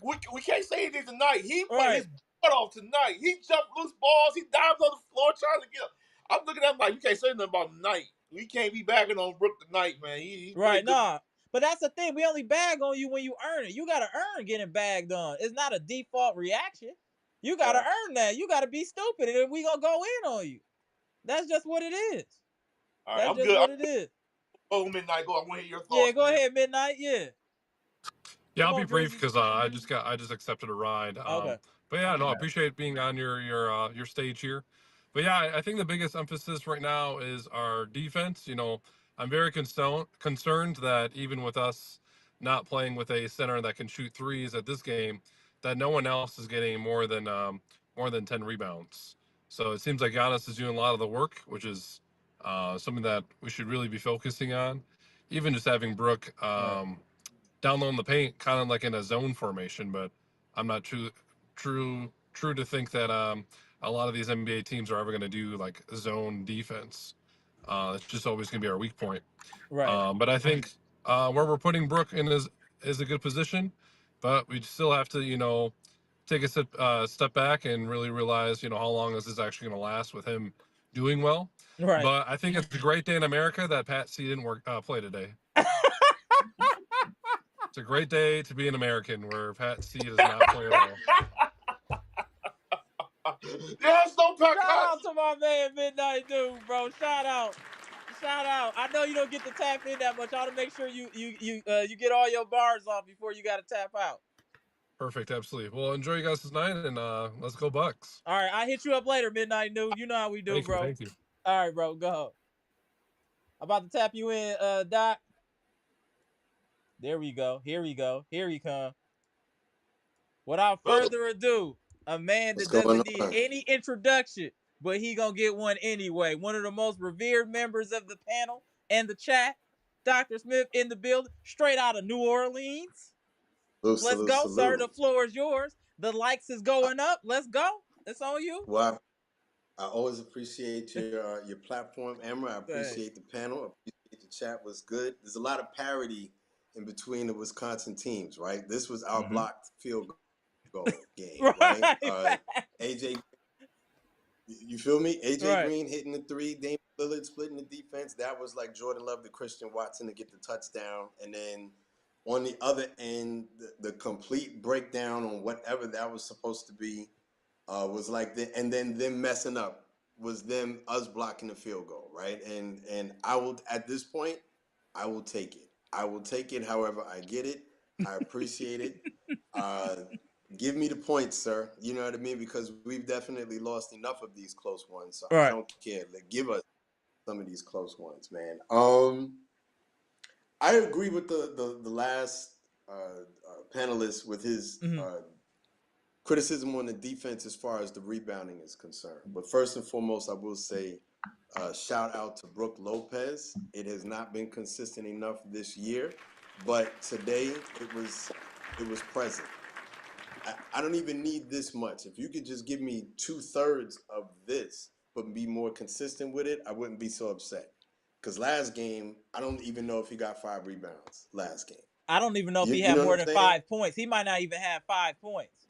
We can't say anything tonight. He played his butt off tonight. He jumped loose balls. He dived on the floor trying to get up. I'm looking at him like, you can't say nothing about tonight. We can't be bagging on Brooke tonight, man. Nah. But that's the thing. We only bag on you when you earn it. You got to earn getting bagged on. It's not a default reaction. You got to earn that. You got to be stupid, and we going to go in on you. That's just what it is. All right, That's just what it is. Oh, Midnight, I want to hear your thoughts. Yeah, go ahead, Midnight. Yeah. Yeah, I'll be brief because I just accepted a ride. Okay. But yeah, no, I appreciate being on your stage here. But yeah, I think the biggest emphasis right now is our defense. I'm very concerned that even with us not playing with a center that can shoot threes at this game, that no one else is getting more than 10 rebounds. So it seems like Giannis is doing a lot of the work, which is something that we should really be focusing on. Even just having Brooke down low in the paint, kind of like in a zone formation. But I'm not true to think that a lot of these NBA teams are ever going to do zone defense. It's just always going to be our weak point. Right. But I think where we're putting Brooke in is a good position, but we still have to, take a step back and really realize, how long is this actually going to last with him doing well. Right. But I think it's a great day in America that Pat C didn't play today. It's a great day to be an American where Pat C does not play at all. Yes, no Pat. Shout out to my man Midnight Dude, bro. Shout out. I know you don't get to tap in that much. I ought to make sure you get all your bars off before you got to tap out. Perfect, absolutely. Well, enjoy you guys tonight, and let's go Bucks. All right, I'll hit you up later, Midnight Dude. You know how we do, bro. Thank you. All right, bro, go. I'm about to tap you in, Doc. There we go. Here he come. Without further ado, A man What's that going doesn't need on? any introduction, but he gonna get one anyway. One of the most revered members of the panel and the chat, Dr. Smith in the building, straight out of New Orleans. Salute, Let's salute, go, sir. The salute. floor is yours. The likes is going up. Let's go. It's on you. Well, I always appreciate your platform, Amber. I Thanks. appreciate the panel. I appreciate the chat was good. There's a lot of parity in between the Wisconsin teams, right? This was our blocked field goal game, right? AJ, you feel me? AJ Green hitting the three, Damian Lillard splitting the defense. That was like Jordan Love to Christian Watson to get the touchdown. And then on the other end, the complete breakdown on whatever that was supposed to be was like and then them messing up was us blocking the field goal, right? And I will, at this point, I will take it. I will take it however I get it. I appreciate it. Give me the points, sir. You know what I mean? Because we've definitely lost enough of these close ones. So I don't care. Like, give us some of these close ones, man. I agree with the last panelist with his criticism on the defense as far as the rebounding is concerned. But first and foremost, I will say shout out to Brook Lopez. It has not been consistent enough this year, but today it was present. I don't even need this much. If you could just give me 2/3 of this, but be more consistent with it, I wouldn't be so upset. Because last game, I don't even know if he got 5 rebounds last game. I don't even know if he had more than 5 points. He might not even have 5 points.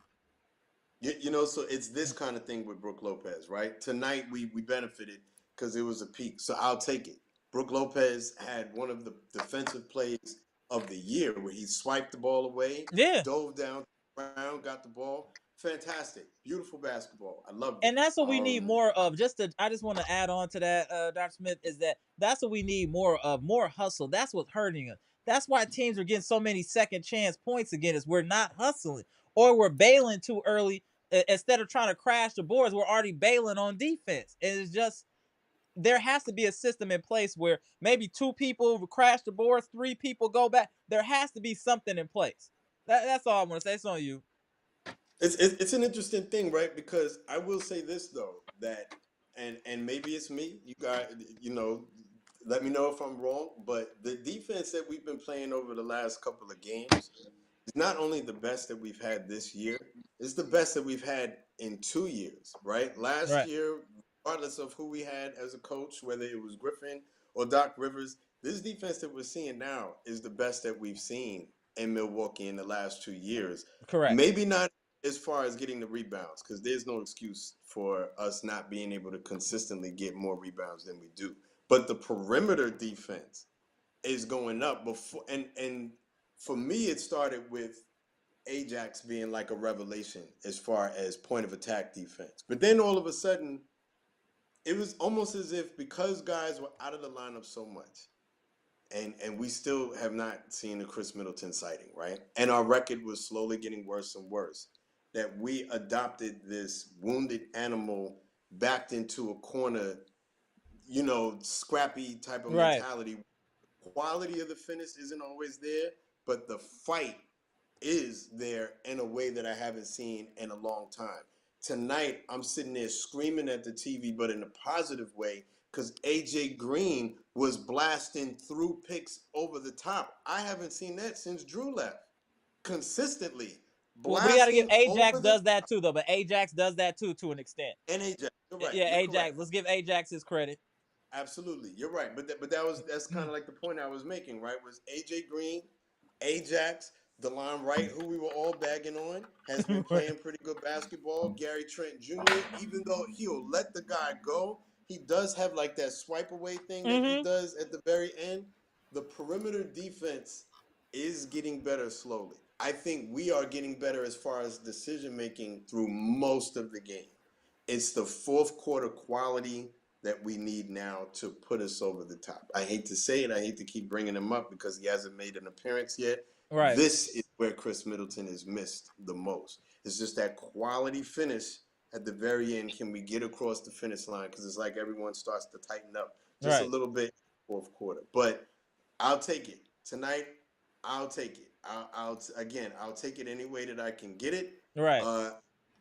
You know, so it's this kind of thing with Brook Lopez, right? Tonight we benefited because it was a peak. So I'll take it. Brook Lopez had one of the defensive plays of the year where he swiped the ball away, dove down, got the ball. Fantastic. Beautiful basketball. I love it. And that's what we need more of. I just want to add on to that, Dr. Smith, is that's what we need more of, more hustle. That's what's hurting us. That's why teams are getting so many second chance points against us. We're not hustling, or we're bailing too early. Instead of trying to crash the boards, we're already bailing on defense. And it's just, there has to be a system in place where maybe 2 people crash the boards, 3 people go back. There has to be something in place. That's all I want to say. It's on you. It's an interesting thing, right? Because I will say this though, that and maybe it's me. You guys, you know, let me know if I'm wrong. But the defense that we've been playing over the last couple of games is not only the best that we've had this year, it's the best that we've had in 2 years, right? Last year, regardless of who we had as a coach, whether it was Griffin or Doc Rivers, this defense that we're seeing now is the best that we've seen in Milwaukee in the last 2 years. Correct. Maybe not as far as getting the rebounds, because there's no excuse for us not being able to consistently get more rebounds than we do. But the perimeter defense is going up before, and for me, it started with Ajax being like a revelation as far as point of attack defense. But then all of a sudden, it was almost as if because guys were out of the lineup so much, and we still have not seen the Khris Middleton sighting, right? And our record was slowly getting worse and worse, that we adopted this wounded animal backed into a corner, you know, scrappy type of mentality. Quality of the finish isn't always there, but the fight is there in a way that I haven't seen in a long time. Tonight, I'm sitting there screaming at the TV, but in a positive way, because AJ Green was blasting through picks over the top. I haven't seen that since Drew left. Consistently. Well, we got to give Ajax does that too, though. But Ajax does that too, to an extent. And Ajax, you're right. Yeah, you're Ajax. correct. Let's give Ajax his credit. Absolutely, you're right. But that's kind of like the point I was making, right? Was AJ Green, Ajax, DeLon Wright, who we were all bagging on, has been playing pretty good basketball. Gary Trent Jr., even though he'll let the guy go, he does have like that swipe away thing that he does at the very end. The perimeter defense is getting better slowly. I think we are getting better as far as decision making through most of the game. It's the fourth quarter quality that we need now to put us over the top. I hate to say it. I hate to keep bringing him up because he hasn't made an appearance yet. Right. This is where Khris Middleton is missed the most. It's just that quality finish at the very end. Can we get across the finish line? Because it's like everyone starts to tighten up just a little bit in the fourth quarter. But I'll take it. Tonight, I'll take it. I'll take it any way that I can get it. Right.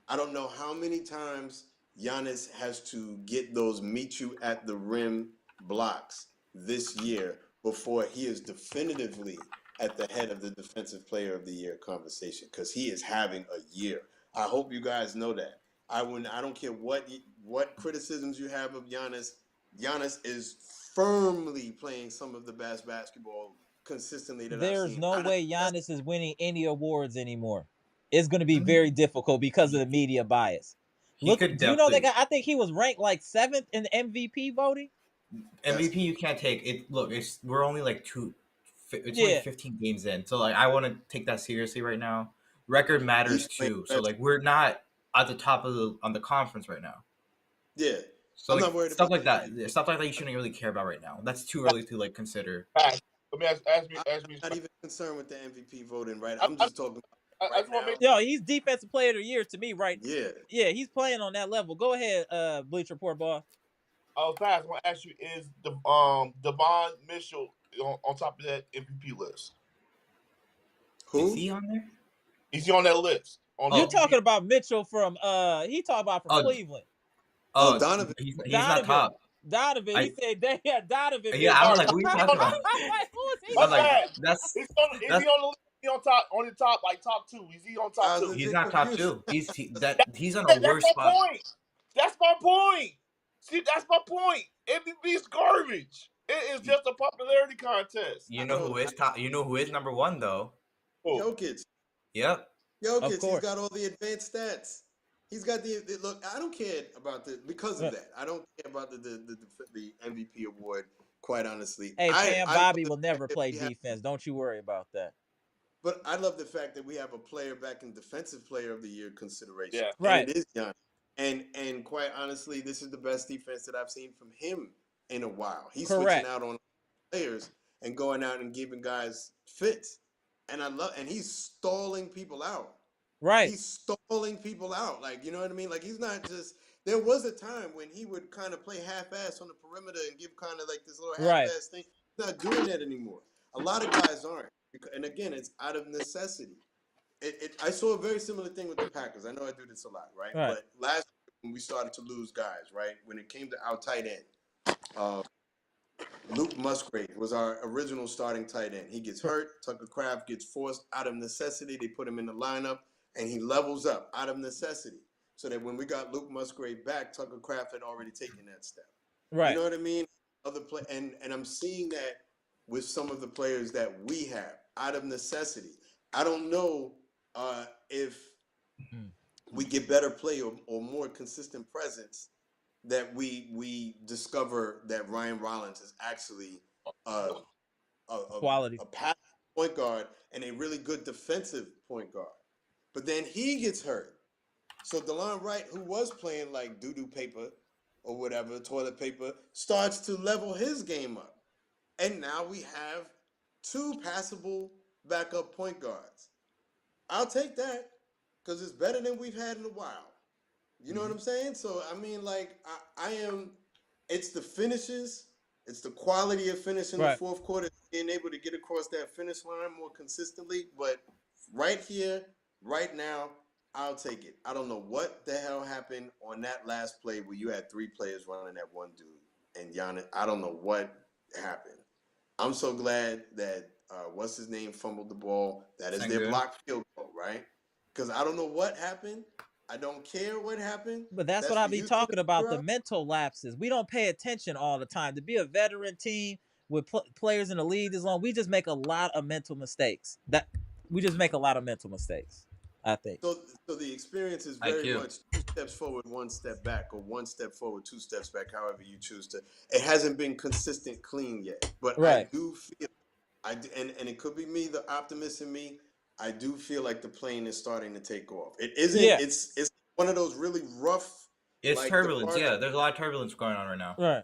I don't know how many times Giannis has to get those meet you at the rim blocks this year before he is definitively at the head of the Defensive Player of the Year conversation, because he is having a year. I hope you guys know that. I don't care what criticisms you have of Giannis. Giannis is firmly playing some of the best basketball consistently that I've There's seen. no way Giannis is winning any awards anymore. It's going to be very difficult because of the media bias. He Look, could do you know definitely I think he was ranked like 7th in MVP voting. MVP. You can't take it. Look, we're only like it's only Yeah, 15 games in, so like I want to take that seriously right now. Record matters He's playing too. So best. like we're not at the top of on the conference right now. Yeah. So I'm like not worried stuff about like that. that, stuff like that, you shouldn't really care about right now. That's too early to like consider. Pass. Let me ask me. I'm not even concerned with the MVP voting, right? I'm just talking about I right just want to make. now. yo, he's defensive player of the year to me, right? Yeah. Yeah, he's playing on that level. Go ahead, Bleach Report ball. Pass. I want to ask you: is the Devon Mitchell on top of that MVP list? Who? Is he on there? Is he on that list? You're talking about Mitchell from he talking about from Cleveland. Oh, Donovan. He's Donovan. not top. Donovan. He said, "Yeah, Donovan." Yeah, I'm like, who are you talking about? Who is he? I'm like, is he on the list? Is he on top? On the top, like top 2? Is he on top 2? He's not top 2. He's on a worse spot. Point. That's my point. See, that's my point. MVP is garbage. It is just a popularity contest. You know who is top? You know who is number 1 though? Jokic. Yep. Jokic. He's got all the advanced stats. He's got the look. I don't care about because of that. I don't care about the MVP award. Quite honestly, hey, Pam Bobby will never play defense. Don't you worry about that. But I love the fact that we have a player back in Defensive Player of the Year consideration. Yeah, right. And it is Giannis. And quite honestly, this is the best defense that I've seen from him in a while. He's switching out on players and going out and giving guys fits. And he's stalling people out. Right. He's stalling people out. Like, you know what I mean? Like, he's not just. There was a time when he would kind of play half-ass on the perimeter and give kind of like this little half-ass thing. He's not doing that anymore. A lot of guys aren't. And again, it's out of necessity. I saw a very similar thing with the Packers. I know I do this a lot, right? But last year when we started to lose guys, right? When it came to our tight end, Luke Musgrave was our original starting tight end. He gets hurt. Tucker Kraft gets forced out of necessity. They put him in the lineup, and he levels up out of necessity. So that when we got Luke Musgrave back, Tucker Kraft had already taken that step. Right. You know what I mean? And I'm seeing that with some of the players that we have out of necessity. I don't know if we get better play or more consistent presence that we discover that Ryan Rollins is actually a quality pass point guard and a really good defensive point guard. But then he gets hurt. So DeLon Wright, who was playing like doo-doo paper or whatever, toilet paper, starts to level his game up. And now we have 2 passable backup point guards. I'll take that because it's better than we've had in a while. You know what I'm saying? So, I mean, like, it's the finishes. It's the quality of finishing the fourth quarter, being able to get across that finish line more consistently. But right here, right now, I'll take it. I don't know what the hell happened on that last play where you had 3 players running at one dude. And Giannis, I don't know what happened. I'm so glad that, what's his name, fumbled the ball. That is their blocked field goal, right? Because I don't know what happened. I don't care what happened. But that's what I be talking about, the mental lapses. We don't pay attention all the time. To be a veteran team with players in the league this long, we just make a lot of mental mistakes. I think. So the experience is very much 2 steps forward, 1 step back, or 1 step forward, 2 steps back, however you choose to. It hasn't been consistent clean yet. But I do feel, and it could be me, the optimist in me, I do feel like the plane is starting to take off. It isn't. Yeah. It's one of those really rough. It's like turbulence. Yeah, there's a lot of turbulence going on right now. Right.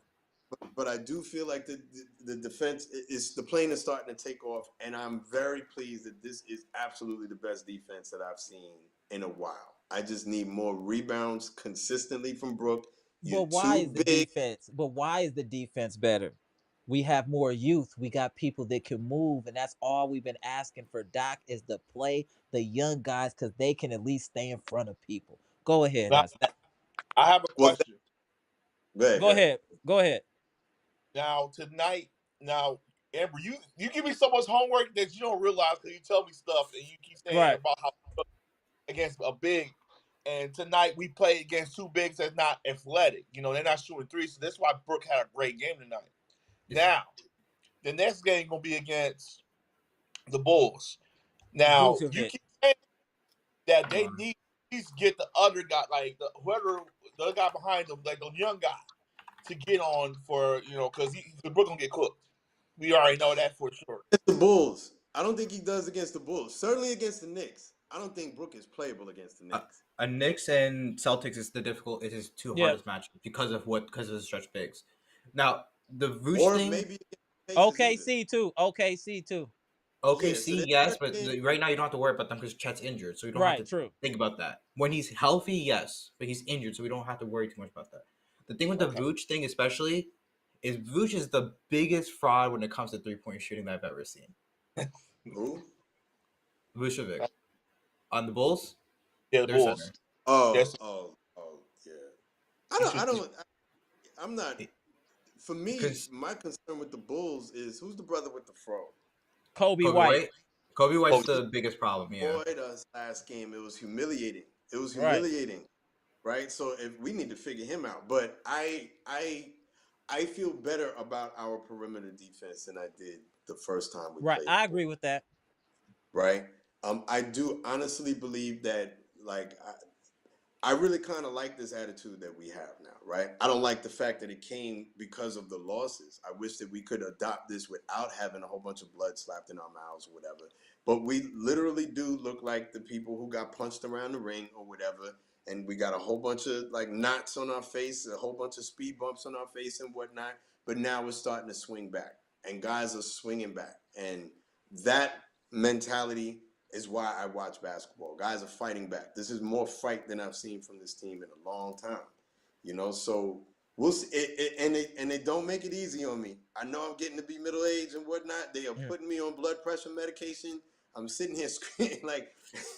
But I do feel like the defense is the plane is starting to take off, and I'm very pleased that this is absolutely the best defense that I've seen in a while. I just need more rebounds consistently from Brook. But why is the defense? But why is the defense better? We have more youth. We got people that can move, and that's all we've been asking for. Doc is to play the young guys because they can at least stay in front of people. Go ahead, Now, Haz. I have a Well, question. Go ahead. Go ahead. Now tonight, Amber, you give me so much homework that you don't realize because you tell me stuff and you keep saying Right. about how against a big. And tonight we played against two bigs that's not athletic. You know, they're not shooting threes, so that's why Brooke had a great game tonight. Now, the next game gonna be against the Bulls. Now, you Vucevic. keep saying that they need to at least get the other guy, like whoever the other guy behind them, like the young guy, to get on for because Brooke gonna get cooked. We already know that for sure. Against the Bulls. I don't think he does against the Bulls. Certainly against the Knicks. I don't think Brook is playable against the Knicks. A Knicks and Celtics is it is two Yeah. hardest matchups because of the stretch bigs. Now the Vooch Or thing, maybe against the Pacers OKC too. OKC too. Yeah, so OKC, that yes, stretch but game, right now you don't have to worry about them because Chet's injured, so you don't have Right. to True. think about that. When he's healthy, yes, but he's injured, so we don't have to worry too much about that. The thing with the Vooch thing, especially, is Vooch is the biggest fraud when it comes to 3-point shooting that I've ever seen. who? Vucevic on the Bulls, Yeah, the their Bulls. center. Yes. Yeah. I'm not. For me, 'Cause- my concern with the Bulls is who's the brother with the fro? Kobe White. Kobe White's Kobe. the biggest problem. Yeah. Boy, us last game, it was humiliating. Right. Right? So if we need to figure him out, but I feel better about our perimeter defense than I did the first time we Right. played. I agree with that. Right? I do honestly believe that, like, I really kind of like this attitude that we have now, right? I don't like the fact that it came because of the losses. I wish that we could adopt this without having a whole bunch of blood slapped in our mouths or whatever. But we literally do look like the people who got punched around the ring or whatever. And we got a whole bunch of like knots on our face, a whole bunch of speed bumps on our face and whatnot. But now we're starting to swing back, and guys are swinging back. And that mentality is why I watch basketball. Guys are fighting back. This is more fight than I've seen from this team in a long time. So we'll see. And they don't make it easy on me. I know I'm getting to be middle-aged and whatnot. They are putting me on blood pressure medication. I'm sitting here screaming like,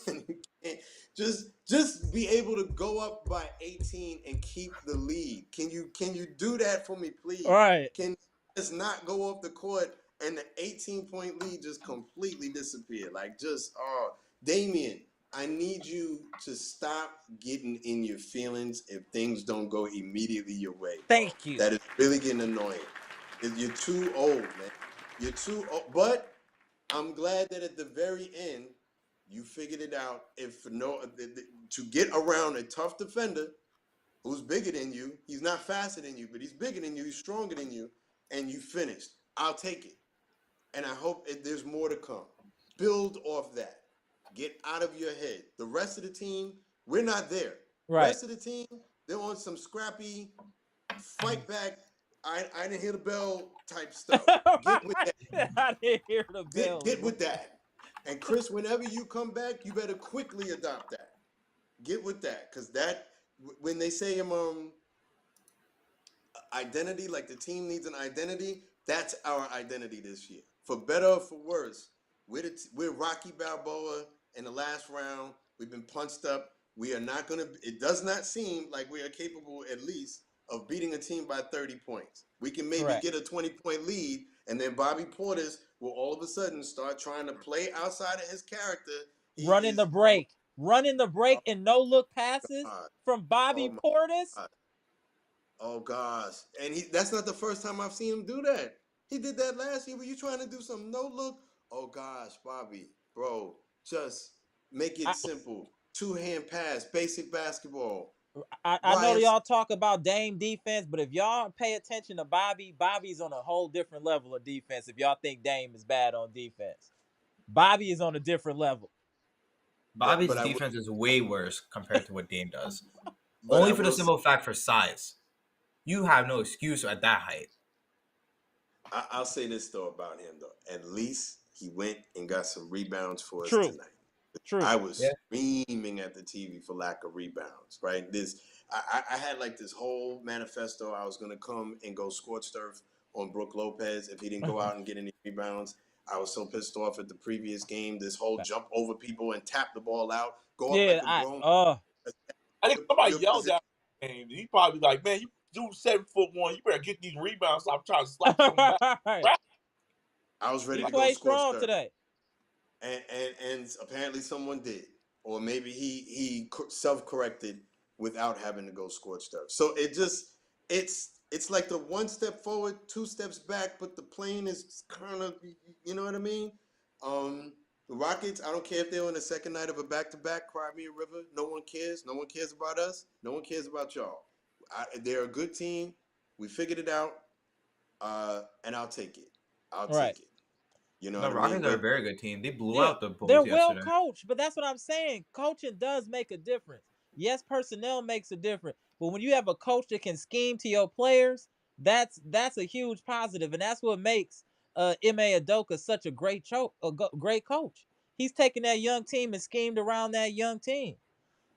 you can't just be able to go up by 18 and keep the lead. Can you do that for me, please? All right. Can you just not go off the court and the 18-point lead just completely disappeared? Like, Damian, I need you to stop getting in your feelings if things don't go immediately your way. Thank you. That is really getting annoying. You're too old, man. You're too old. But I'm glad that at the very end, you figured it out. To get around a tough defender who's bigger than you, he's not faster than you, but he's bigger than you, he's stronger than you, and you finished. I'll take it. And I hope there's more to come. Build off that. Get out of your head. The rest of the team, we're not there. Right. The rest of the team, they're on some scrappy, fight back, I didn't hear the bell type stuff. Get with that. I didn't hear the bell. Get with that. And Khris, whenever you come back, you better quickly adopt that. Get with that. Because when they say identity, like the team needs an identity, that's our identity this year. For better or for worse, we're Rocky Balboa in the last round. We've been punched up. We are not going to, it does not seem like we are capable, at least, of beating a team by 30 points. We can maybe get a 20-point lead, and then Bobby Portis will all of a sudden start trying to play outside of his character. Running the break and no-look passes from Bobby Portis. God. Oh, gosh. And that's not the first time I've seen him do that. He did that last year. Were you trying to do some no-look? Oh, gosh, Bobby. Bro, just make it simple. Two-hand pass, basic basketball. I know y'all talk about Dame defense, but if y'all pay attention to Bobby's on a whole different level of defense. If y'all think Dame is bad on defense, Bobby is on a different level. Bobby's defense is way worse compared to what Dame does. Only for the simple fact for size. You have no excuse at that height. I'll say this, though, about him, though. At least he went and got some rebounds for us tonight. True. I was screaming at the TV for lack of rebounds, right? I had like this whole manifesto. I was going to come and go scorched earth on Brook Lopez if he didn't go out and get any rebounds. I was so pissed off at the previous game. This whole jump over people and tap the ball out. Go up like a grown. I think somebody your yelled position. at him. He probably like, man, you do 7'1", you better get these rebounds. I'm trying to slap something back. Right. I was ready He to go played scorched strong earth. today. And apparently someone did, or maybe he self-corrected without having to go scorched earth. So it's like the one step forward, two steps back, but the plane is kind of, you know what I mean? The Rockets, I don't care if they're on the second night of a back-to-back, Cry Me a River. No one cares. No one cares about us. No one cares about y'all. They're a good team. We figured it out, and I'll take it. I'll Right. take it. You know The what I mean? Rockets are a But very good team. They blew Yeah, out the they're Bulls well yesterday. coached, but that's what I'm saying. Coaching does make a difference. Yes, personnel makes a difference, but when you have a coach that can scheme to your players, that's a huge positive, and that's what makes Ime Udoka such a great great coach. He's taken that young team and schemed around that young team.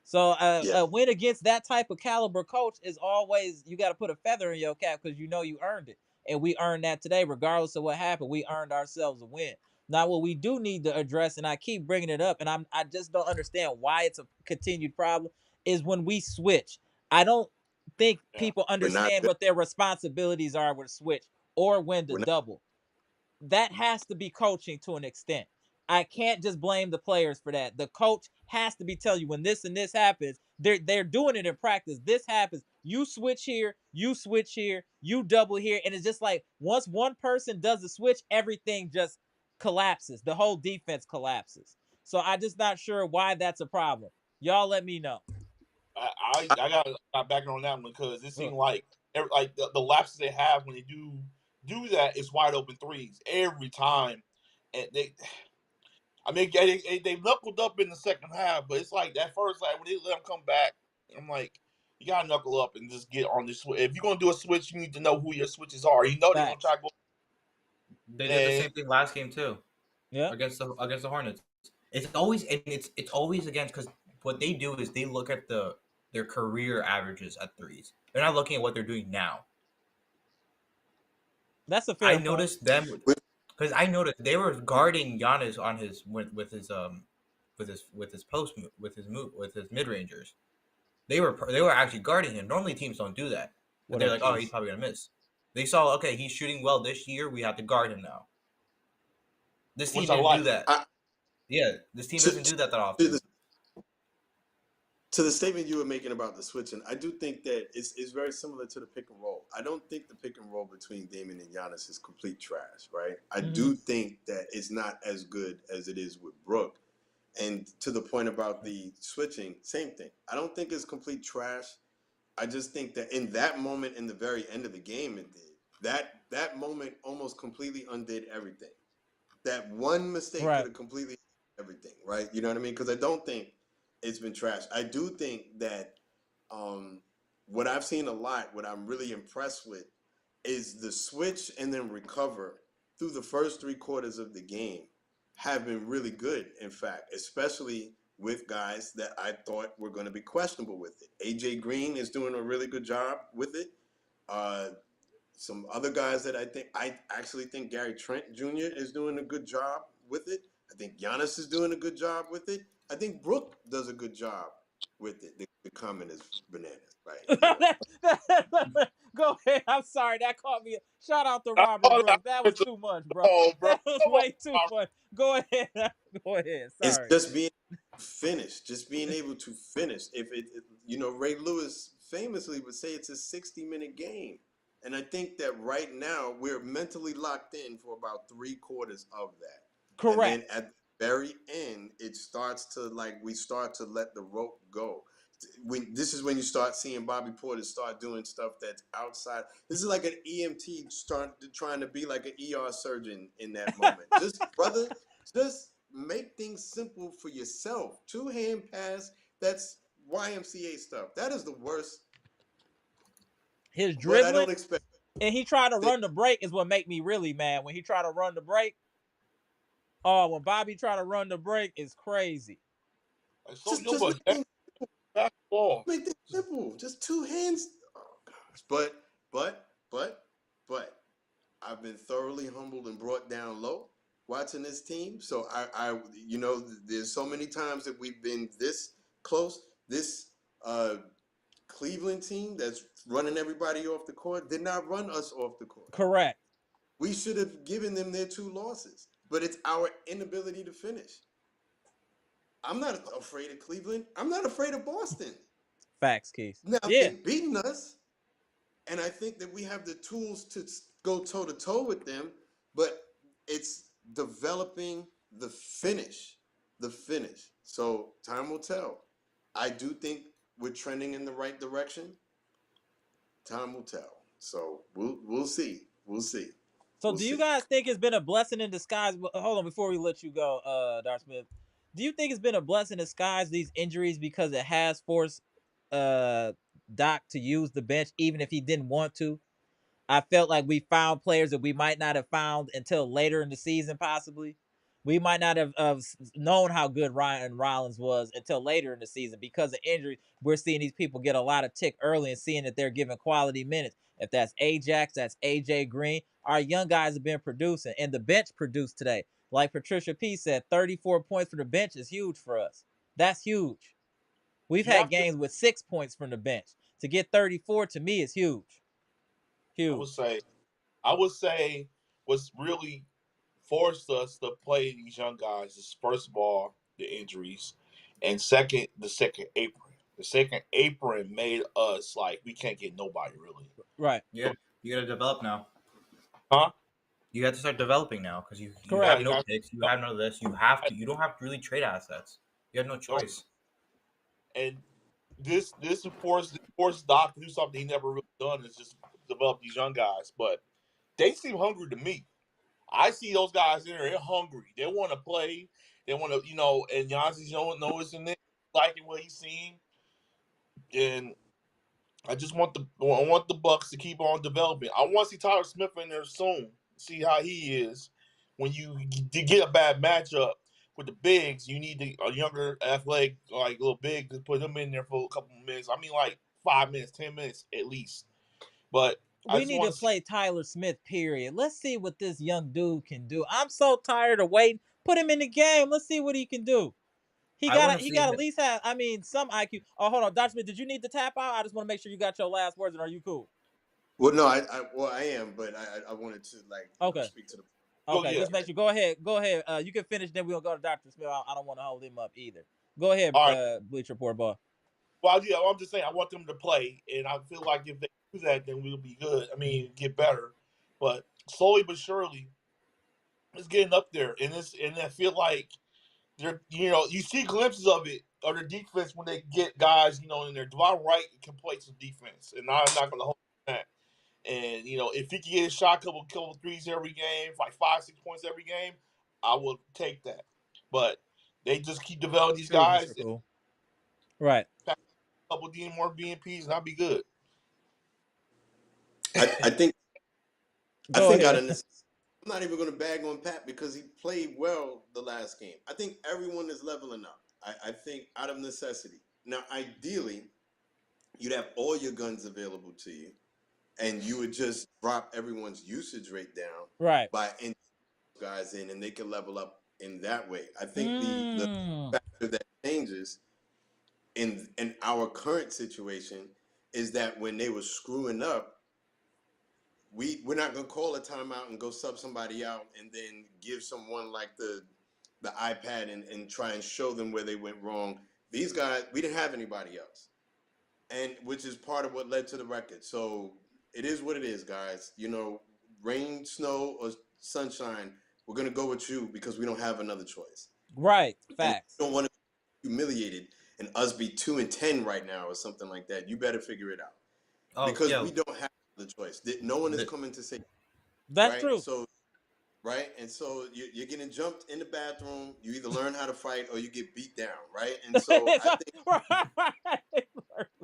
So yeah. a win against that type of caliber coach is always, you got to put a feather in your cap because you know you earned it, and we earned that today, regardless of what happened. We earned ourselves a win. Now, what we do need to address, and I keep bringing it up, and I just don't understand why it's a continued problem, is when we switch. I don't think Yeah. people We're not understand good. what their responsibilities are with a switch or when to We're not, double. That has to be coaching to an extent. I can't just blame the players for that. The coach has to be telling you when this and this happens. They're doing it in practice. This happens. You switch here, you double here, and it's just like once one person does the switch, everything just collapses. The whole defense collapses. So I'm just not sure why that's a problem. Y'all let me know. I got back on that one because it Uh, seemed like the lapses they have when they do that, it's wide open threes every time, and I mean they knuckled up in the second half, but it's like that first when they let them come back, I'm like, you gotta knuckle up and just get on this switch. If you're gonna do a switch, you need to know who your switches are. You know they're gonna Facts. try to go. They did the And same thing last game too Yeah. against the Hornets. It's always against, because what they do is they look at their career averages at threes. They're not looking at what they're doing now. That's a I fair point. noticed them because I noticed they were guarding Giannis on his with his post with his mid rangers. They were actually guarding him. Normally teams don't do that, but What they're up, like, oh, he's Keys? probably gonna miss. They saw, okay, he's shooting well this year. We have to guard him now. This team which I didn't do like. that. Yeah, this team To, doesn't do that to, often. the, to the statement you were making about the switching, I do think that it's very similar to the pick and roll. I don't think the pick and roll between Damian and Giannis is complete trash, right? I Mm-hmm. do think that it's not as good as it is with Brook. And to the point about the switching, same thing. I don't think it's complete trash. I just think that in that moment, in the very end of the game, it did. That moment almost completely undid everything. That one mistake could Right. have completely everything, right? You know what I mean? Because I don't think it's been trash. I do think that what I've seen a lot, what I'm really impressed with, is the switch and then recover through the first 3 quarters of the game have been really good. In fact, especially with guys that I thought were going to be questionable with it. AJ Green is doing a really good job with it. Some other guys that I actually think Gary Trent Jr. is doing a good job with it. I think Giannis is doing a good job with it. I think Brook does a good job with it. The comment is bananas, right? Go ahead. I'm sorry. That caught me. Shout out to I Robert saw Brooks. That was that. too much, bro. Oh, bro, That was come on, way too much. Go ahead. Go ahead. It's Sorry. just being finished, just being able to finish. If Ray Lewis famously would say it's a 60-minute game. And I think that right now we're mentally locked in for about 3 quarters of that. And Correct. then at the very end, it starts to we start to let the rope go. This is when you start seeing Bobby Porter start doing stuff that's outside. This is like an EMT trying to be like an ER surgeon in that moment. Just make things simple for yourself. 2-hand pass, that's YMCA stuff. That is the worst. His But I dribbling don't expect. and he tried to run the break is what make me really mad. When he tried to run the break, when Bobby tried to run the break is crazy. So Just nobody make things, basketball. make things simple. Just 2 hands. Oh gosh. But I've been thoroughly humbled and brought down low watching this team. So I there's so many times that we've been this close, this Cleveland team that's running everybody off the court did not run us off the court. Correct. We should have given them their 2 losses, but it's our inability to finish. I'm not afraid of Cleveland. I'm not afraid of Boston. Facts, Keith. Now, Yeah. they've beaten us, and I think that we have the tools to go toe-to-toe with them, but it's developing the finish. So time will tell. I do think we're trending in the right direction. Time will tell. So we'll see. So do you guys think it's been a blessing in disguise? Hold on, before we let you go, Darth Smith. Do you think it's been a blessing in disguise, these injuries, because it has forced Doc to use the bench even if he didn't want to? I felt like we found players that we might not have found until later in the season, possibly. We might not have known how good Ryan Rollins was until later in the season because of injury. We're seeing these people get a lot of tick early and seeing that they're giving quality minutes. If that's Ajax, that's AJ Green. Our young guys have been producing, and the bench produced today. Like Patricia P said, 34 points from the bench is huge for us. That's huge. We've had games with 6 points from the bench. To get 34 to me is huge. Huge. I would say what's really forced us to play these young guys is, first of all, the injuries, and second, the second apron. The second apron made us like we can't get nobody really. Right. Yeah, you got to develop now. Huh? You have to start developing now because you have no picks. You have none of this. You don't have to really trade assets. You have no choice. And this forced Doc to do something he never really done, is just develop these young guys. But they seem hungry to me. I see those guys in there, they're hungry. They want to play. They want to, and Giannis knows in there, liking what he's seeing. And I just want the Bucks to keep on developing. I want to see Tyler Smith in there soon. See how he is. When you get a bad matchup with the bigs, you need a younger, athletic, like little big to put them in there for a couple of minutes. I mean, like 5 minutes, 10 minutes at least. But we need to play Tyler Smith, period. Let's see what this young dude can do. I'm so tired of waiting. Put him in the game. Let's see what he can do. He got at least have, some IQ. Oh, hold on. Dr. Smith, did you need to tap out? I just want to make sure you got your last words, and are you cool? Well, no, I am, but I wanted to speak to the. Okay, just make sure. Go ahead. You can finish, then we'll go to Dr. Smith. I don't want to hold him up either. Go ahead, Bleach Report ball. Well, yeah, I'm just saying I want them to play, and I feel like if they do that, then we'll be good. I mean, get better. But slowly but surely, it's getting up there, and I feel like they're, you see glimpses of it, or their defense when they get guys, in there. Devon Wright can play some defense, and I'm not going to hold that. And if he can get a shot, couple threes every game, like 5-6 points every game, I will take that. But they just keep developing these guys. Cool. Right. A couple more BNPs, and I'll be good. I think I'm not even going to bag on Pat because he played well the last game. I think everyone is leveling up. I think out of necessity. Now, ideally, you'd have all your guns available to you, and you would just drop everyone's usage rate down by entering guys in, and they can level up in that way. I think the factor that changes in our current situation is that when they were screwing up, we're not going to call a timeout and go sub somebody out and then give someone like the iPad and try and show them where they went wrong. These guys, we didn't have anybody else, and which is part of what led to the record. So it is what it is, guys. Rain, snow, or sunshine, we're going to go with you because we don't have another choice. Right. Facts. We don't want to be humiliated and us be 2-10 right now or something like that. You better figure it out because we don't have the choice. No one is coming to say that's true. So, and so you're getting jumped in the bathroom. You either learn how to fight or you get beat down, right? And so I think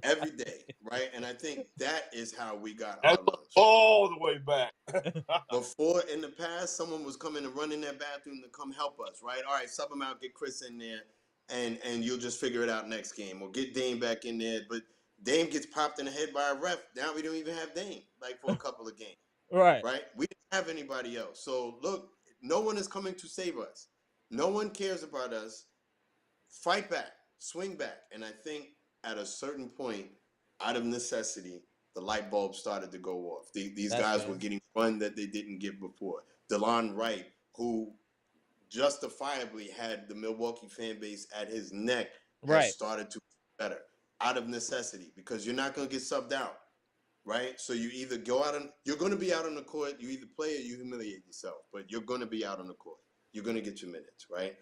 every day, right? And I think that is how we got our lunch all the way back. Before, in the past, someone was coming to run in that bathroom to come help us, right? All right, sub them out, get Khris in there, and you'll just figure it out next game, or get Dame back in there, but Dame gets popped in the head by a ref. Now we don't even have Dame, for a couple of games. Right? We didn't have anybody else. So, look, no one is coming to save us. No one cares about us. Fight back. Swing back. And I think at a certain point, out of necessity, the light bulb started to go off. These That's guys fair. were getting run that they didn't get before. DeLon Wright, who justifiably had the Milwaukee fan base at his neck, has Right. started to get better out of necessity, because you're not going to get subbed out, right? So you either go out and you're going to be out on the court. You either play or you humiliate yourself, but you're going to be out on the court. You're going to get your minutes, right?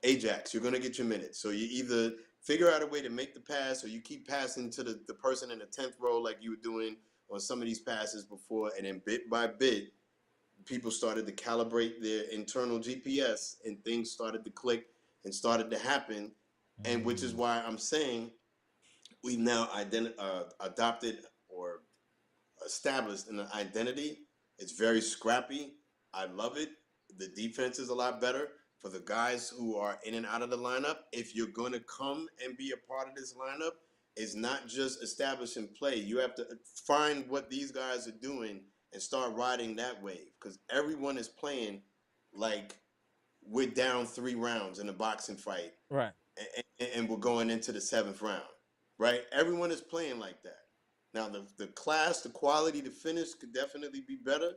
Ajax, you're going to get your minutes. So you either figure out a way to make the pass, or you keep passing to the person in the 10th row like you were doing on some of these passes before, and then bit by bit, people started to calibrate their internal GPS, and things started to click and started to happen. And which is why I'm saying we've now adopted or established an identity. It's very scrappy. I love it. The defense is a lot better. For the guys who are in and out of the lineup, if you're going to come and be a part of this lineup, it's not just establish and play. You have to find what these guys are doing and start riding that wave, because everyone is playing like we're down 3 rounds in a boxing fight, Right. and we're going into the 7th round, right? Everyone is playing like that. Now, the class, the quality, the finish could definitely be better,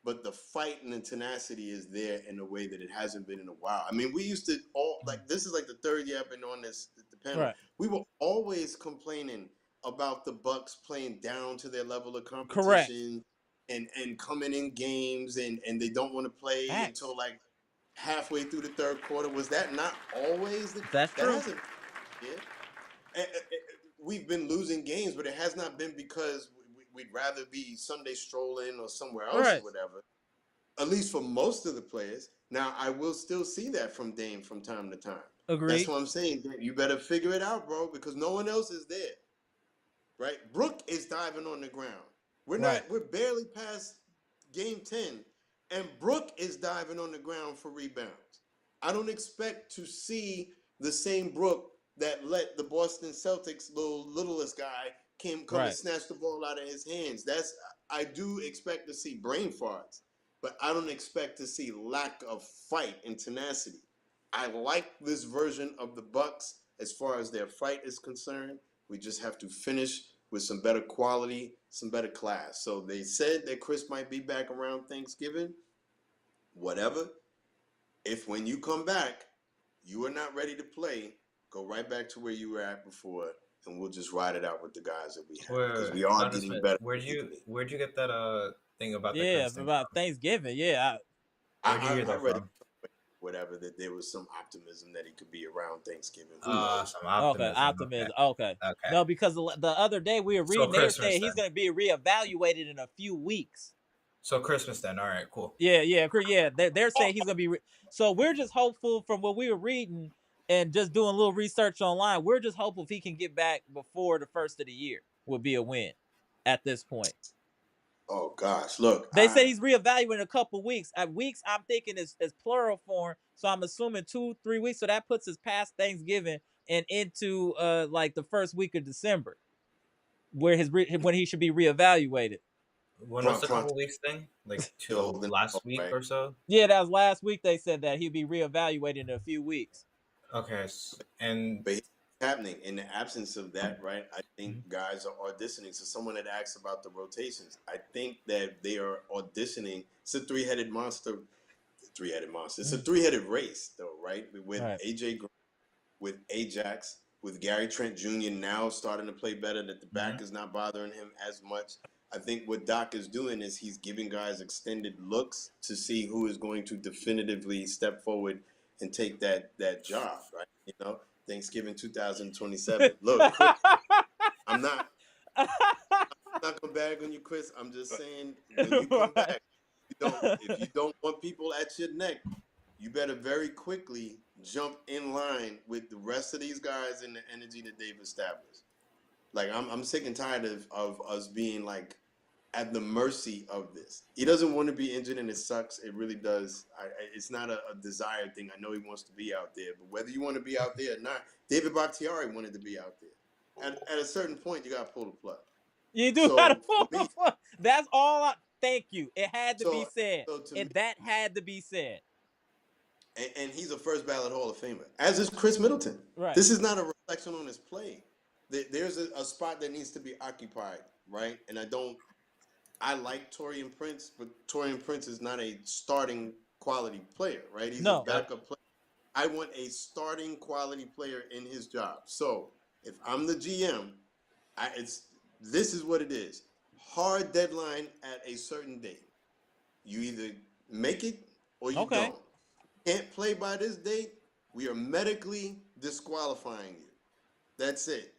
but the fight and the tenacity is there in a way that it hasn't been in a while. I mean, we used to this is like the 3rd year I've been on the panel. Right. We were always complaining about the Bucks playing down to their level of competition. Correct. And coming in games, and they don't want to play Facts. until like halfway through the 3rd quarter. Was that not always the That's that true. hasn't, yeah. We've been losing games, but it has not been because we'd rather be Sunday strolling or somewhere else, Right. or whatever. At least for most of the players. Now, I will still see that from Dame from time to time. Agreed. That's what I'm saying. You better figure it out, bro, because no one else is there. Right? Brook is diving on the ground. We're barely past game 10, and Brook is diving on the ground for rebounds. I don't expect to see the same Brook that let the Boston Celtics littlest guy come and snatch the ball out of his hands. I do expect to see brain farts, but I don't expect to see lack of fight and tenacity. I like this version of the Bucks as far as their fight is concerned. We just have to finish with some better quality, some better class. So they said that Khris might be back around Thanksgiving. Whatever. If when you come back, you are not ready to play, go right back to where you were at before, and we'll just ride it out with the guys that we have, because we are getting better. Where'd you get that thing about the Yeah, Khris thing about from? Thanksgiving. Yeah. Where'd you hear that read from? Whatever, that there was some optimism that he could be around Thanksgiving. Who Some Okay, optimism. optimism. Okay. No, because the other day we were reading, they were Christmas saying he's then. going to be reevaluated in a few weeks. So Christmas then. All right, cool. Yeah. They're saying he's going to be. So we're just hopeful from what we were reading and just doing a little research online. We're just hopeful if he can get back before the first of the year would be a win at this point. Oh gosh, look. They say he's reevaluating in a couple weeks. Weeks, I'm thinking is plural form, so I'm assuming 2-3 weeks. So that puts us past Thanksgiving and into like the first week of December, where when he should be reevaluated. When was the couple weeks thing? Like till last week or so? Yeah, that was last week. They said that he'd be reevaluated in a few weeks. Okay, and but happening in the absence of that, right? I think guys are auditioning. So someone had asked about the rotations. I think that they are auditioning. It's a three-headed monster. It's a three-headed race, though, right? With AJ, with Ajax, with Gary Trent Jr. now starting to play better. That the back is not bothering him as much. I think what Doc is doing is he's giving guys extended looks to see who is going to definitively step forward and take that job, right? You know, Thanksgiving 2027. Look, Khris, I'm not gonna bag on you, Khris. I'm just saying when you come back, if you don't want people at your neck, you better very quickly jump in line with the rest of these guys and the energy that they've established. Like I'm sick and tired of us being like at the mercy of this. He doesn't want to be injured, and it sucks. It really does. It's not a desired thing. I know he wants to be out there, but whether you want to be out there or not, David Bakhtiari wanted to be out there. At a certain point, you got to pull the plug. You do got to pull the plug. That's all. Thank you. It had to be said. That had to be said. And he's a first ballot Hall of Famer, as is Khris Middleton. Right. This is not a reflection on his play. there's a spot that needs to be occupied, right? And I like Taurean Prince, but Taurean Prince is not a starting quality player, right? He's a No. backup player. I want a starting quality player in his job. So if I'm the GM, this is what it is. Hard deadline at a certain date. You either make it or you Okay. don't. Can't play by this date, we are medically disqualifying you. That's it.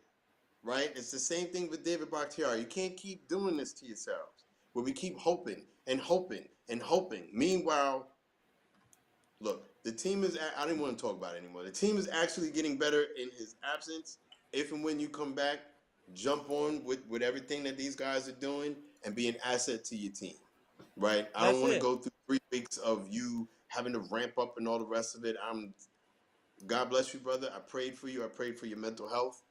Right? It's the same thing with David Bakhtiari. You can't keep doing this to yourselves. Where we keep hoping and hoping and hoping. Meanwhile, look, the team is, I don't want to talk about it anymore. The team is actually getting better in his absence. If and when you come back, jump on with everything that these guys are doing and be an asset to your team. Right? I don't want to go through 3 weeks of you having to ramp up and all the rest of it. God bless you, brother. I prayed for you. I prayed for your mental health.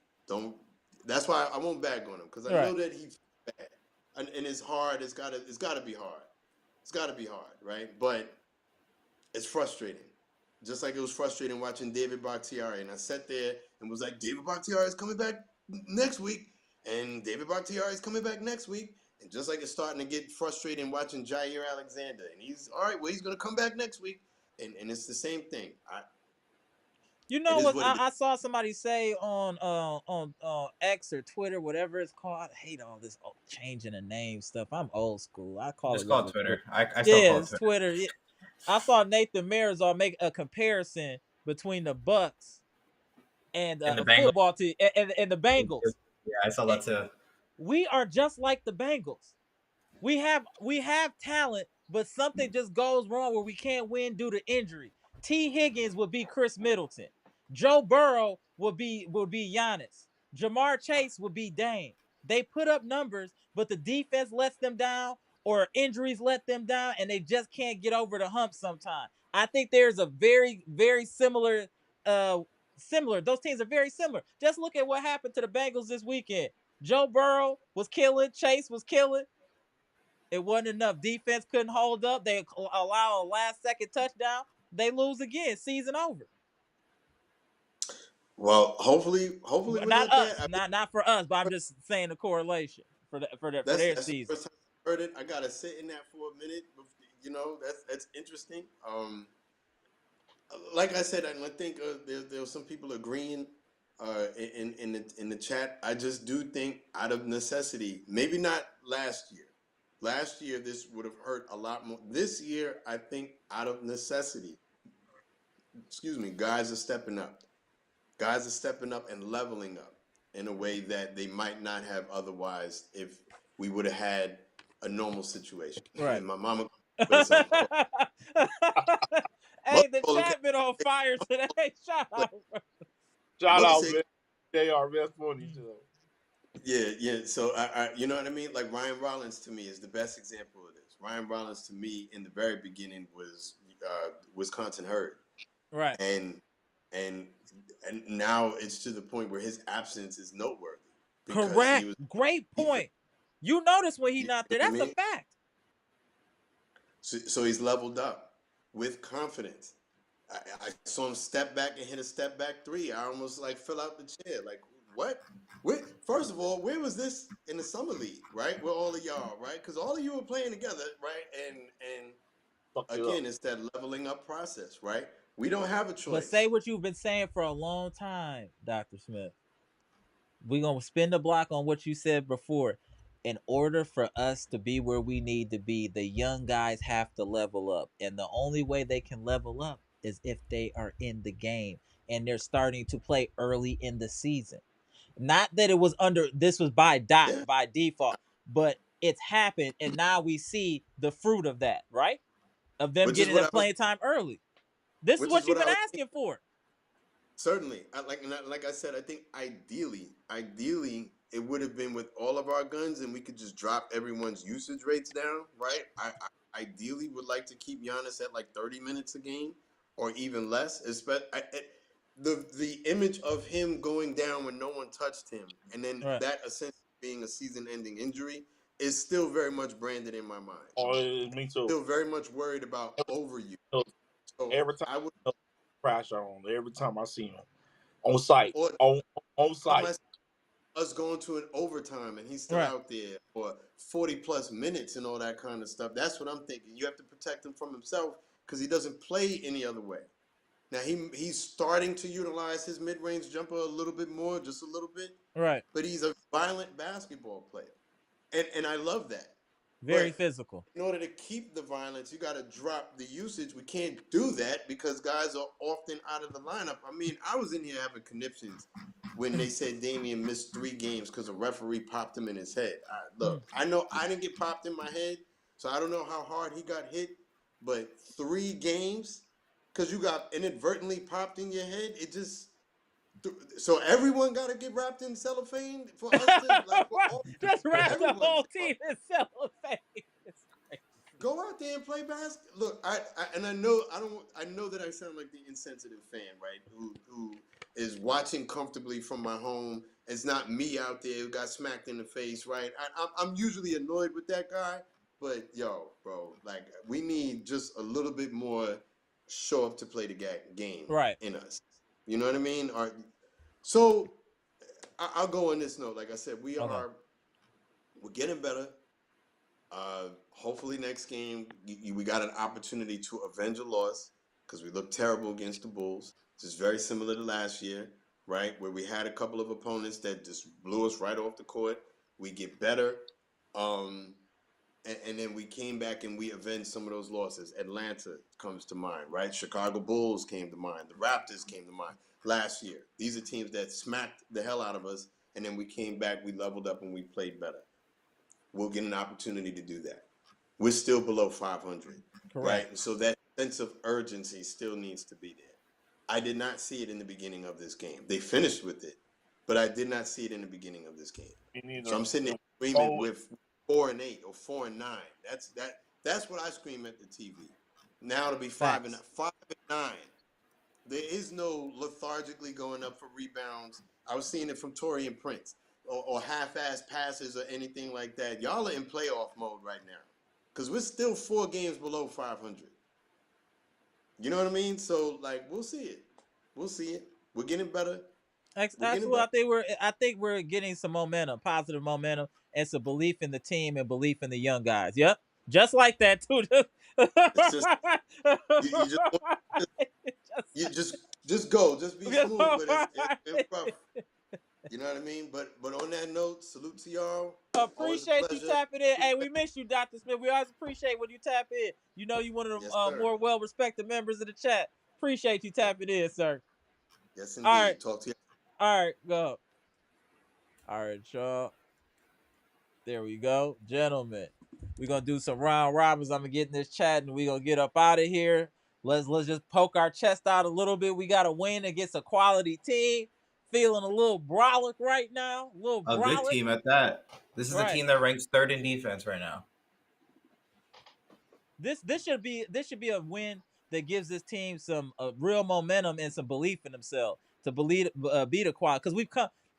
That's why I won't bag on him, because I know that he's bad, and it's hard. It's gotta be hard. It's gotta be hard, right? But it's frustrating, just like it was frustrating watching David Bakhtiari. And I sat there and was like, David Bakhtiari is coming back next week, and David Bakhtiari is coming back next week, and just like it's starting to get frustrating watching Jair Alexander, and he's all right. Well, he's gonna come back next week, and it's the same thing. You know what? I saw somebody say on X or Twitter, whatever it's called. I hate all this changing the name stuff. I'm old school. I call it's it called Twitter. I still call it Twitter. I saw Nathan Marizal make a comparison between the Bucks and the football team and the Bengals. Yeah, I saw that too. We are just like the Bengals. We have talent, but something just goes wrong where we can't win due to injury. T. Higgins would be Khris Middleton. Joe Burrow would be Giannis. Jamar Chase would be Dame. They put up numbers, but the defense lets them down or injuries let them down, and they just can't get over the hump sometimes. I think there's a very, very similar. Those teams are very similar. Just look at what happened to the Bengals this weekend. Joe Burrow was killing. Chase was killing. It wasn't enough. Defense couldn't hold up. They allow a last-second touchdown. They lose again. Season over. Well, hopefully, not us, not for us, but I'm just saying the correlation for their season. The first time I heard it. I gotta sit in that for a minute. You know, that's interesting. Like I said, I think there were some people agreeing in the chat. I just do think out of necessity, maybe not last year. Last year, this would have hurt a lot more. This year, I think out of necessity, guys are stepping up. Guys are stepping up and leveling up in a way that they might not have otherwise if we would have had a normal situation. Right. My mama. Hey, the chat been on fire today. Shout out, man. They are best funny too. Yeah. So I, you know what I mean? Like Ryan Rollins to me is the best example of this. Ryan Rollins to me in the very beginning was Wisconsin Herd, right? And now it's to the point where his absence is noteworthy. Correct. Great point. You notice when he's not there. That's a fact. So he's leveled up with confidence. I saw him step back and hit a step back 3. I almost like fell out the chair. Like, what? First of all, where was this in the summer league, right? Where all of y'all, right? Because all of you were playing together, right? And again, it's that leveling up process, right? We don't have a choice. But say what you've been saying for a long time, Dr. Smith. We're going to spin the block on what you said before. In order for us to be where we need to be, the young guys have to level up. And the only way they can level up is if they are in the game and they're starting to play early in the season. Not that it was this was by default, but it's happened. And now we see the fruit of that, right? Of them getting their playing time early. This is what you've been asking for. Certainly. Like I said, I think ideally, it would have been with all of our guns and we could just drop everyone's usage rates down, right? I ideally would like to keep Giannis at like 30 minutes a game or even less. The image of him going down when no one touched him and then that essentially being a season-ending injury is still very much branded in my mind. Oh, me too. Still very much worried about overuse. So every time I would crash on every time I see him on site. On site. us going to an overtime and he's still Right. out there for 40+ minutes and all that kind of stuff. That's what I'm thinking. You have to protect him from himself because he doesn't play any other way. Now he's starting to utilize his mid-range jumper a little bit more, just a little bit. Right. But he's a violent basketball player. And I love that. Very But physical. in order to keep the violence, you got to drop the usage. We can't do that because guys are often out of the lineup. I mean, I was in here having conniptions when they said Damian missed 3 games because a referee popped him in his head. Look, I know I didn't get popped in my head, so I don't know how hard he got hit, but 3 games because you got inadvertently popped in your head, it just... So everyone got to get wrapped in cellophane for us to like just wrap the whole everyone's team in cellophane. go out there and play basketball. Look, I know that I sound like the insensitive fan, right? Who is watching comfortably from my home. It's not me out there who got smacked in the face, right? I'm usually annoyed with that guy, but yo, bro, like we need just a little bit more show up to play the game Right. in us. You know what I mean? So I'll go on this note. Like I said, we're getting better. Hopefully next game we got an opportunity to avenge a loss because we looked terrible against the Bulls. This is very similar to last year, right? Where we had a couple of opponents that just blew us right off the court. We get better. And then we came back and we avenged some of those losses. Atlanta comes to mind, right? Chicago Bulls came to mind. The Raptors came to mind last year. These are teams that smacked the hell out of us, and then we came back, we leveled up, and we played better. We'll get an opportunity to do that. We're still below 500, right? And so that sense of urgency still needs to be there. I did not see it in the beginning of this game. They finished with it, but I did not see it in the beginning of this game. So I'm sitting there screaming with 4-8 or 4-9. That's what I scream at the TV. Now to be 5-9. There is no lethargically going up for rebounds. I was seeing it from Torian Prince or half-ass passes or anything like that. Y'all are in playoff mode right now because we're still 4 games below 500. You know what I mean? So like we'll see it. We're getting better. Absolutely. I think we're getting some momentum, positive momentum, and some belief in the team and belief in the young guys. Yep, just like that too. It's just just go, just be smooth, but it's rough. You know what I mean? But on that note, salute to y'all. Appreciate you tapping in. Hey, we miss you, Dr. Smith. We always appreciate when you tap in. You know you one of the more well-respected members of the chat. Appreciate you tapping in, sir. Yes, indeed. All right. Talk to you. All right, go. All right, y'all. There we go. Gentlemen, we're going to do some round robins. I'm going to get in this chat, and we're going to get up out of here. Let's just poke our chest out a little bit. We got to win against a quality team. Feeling a little brolic right now. A good team at that. This is a team that ranks 3rd in defense right now. This should be a win that gives this team some real momentum and some belief in themselves to beat a quad. Because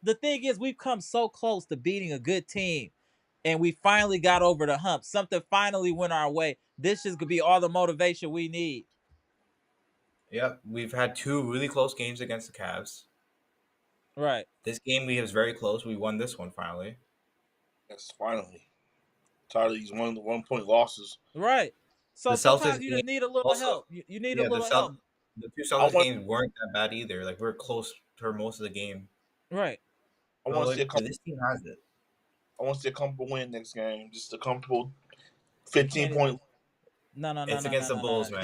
the thing is, we've come so close to beating a good team, and we finally got over the hump. Something finally went our way. This is gonna be all the motivation we need. Yep, we've had 2 really close games against the Cavs. Right. This game was very close. We won this one finally. Yes, finally. Tired of these 1-point losses. Right. So sometimes you just need a little help. You need a little help. The 2 Celtics games weren't that bad either. Like we're close for most of the game. Right. I want to see this team has it. I want to see a comfortable win next game. Just a comfortable 15-point. No. It's against the Bulls, man.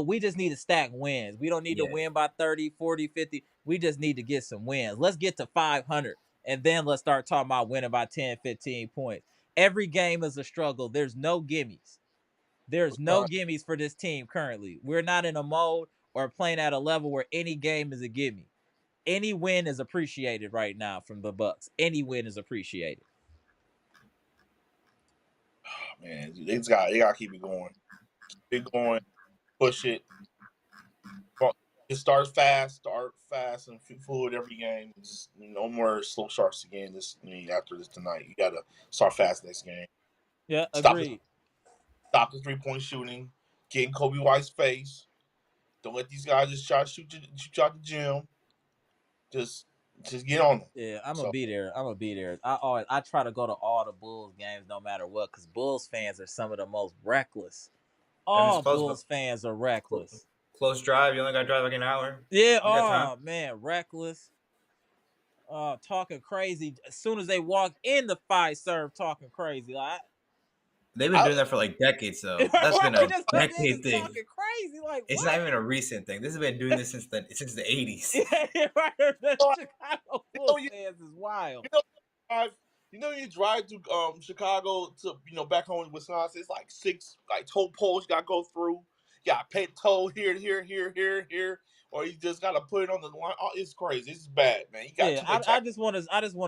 We just need to stack wins. We don't need to win by 30, 40, 50. We just need to get some wins. Let's get to 500, and then let's start talking about winning by 10, 15 points. Every game is a struggle. There's no gimmies. There's no gimmies for this team currently. We're not in a mode or playing at a level where any game is a gimme. Any win is appreciated right now from the Bucks. Any win is appreciated. Man, they gotta keep it going. Keep it going. Push it. It start fast and fluid every game. Just no more slow starts again. After this tonight, you gotta start fast next game. Yeah, agreed. Stop the 3-point shooting. Get in Kobe White's face. Don't let these guys just try to shoot you out the gym. Just Just get on them. Yeah, I'm gonna So be there. I'm gonna be there. I try to go to all the Bulls games no matter what, because Bulls fans are some of the most reckless. And it's All close, but Bulls fans are reckless. close drive. You only got to drive like an hour. Yeah, You got time. oh man, reckless. Talking crazy. As soon as they walk in the Fiserv, talking crazy. Like, They've been doing that for like decades, though. That's been a just decade niggas thing. talking crazy. Like, It's what? not even a recent thing. This has been doing this since the 80s. Yeah, right. The you Chicago know, Bulls you, fans is wild. you drive to Chicago to back home in Wisconsin. It's like 6 toll poles you got to go through. You got to pay toll here, or you just got to put it on the line. Oh, it's crazy. It's bad, man. You got Yeah, too much. I just want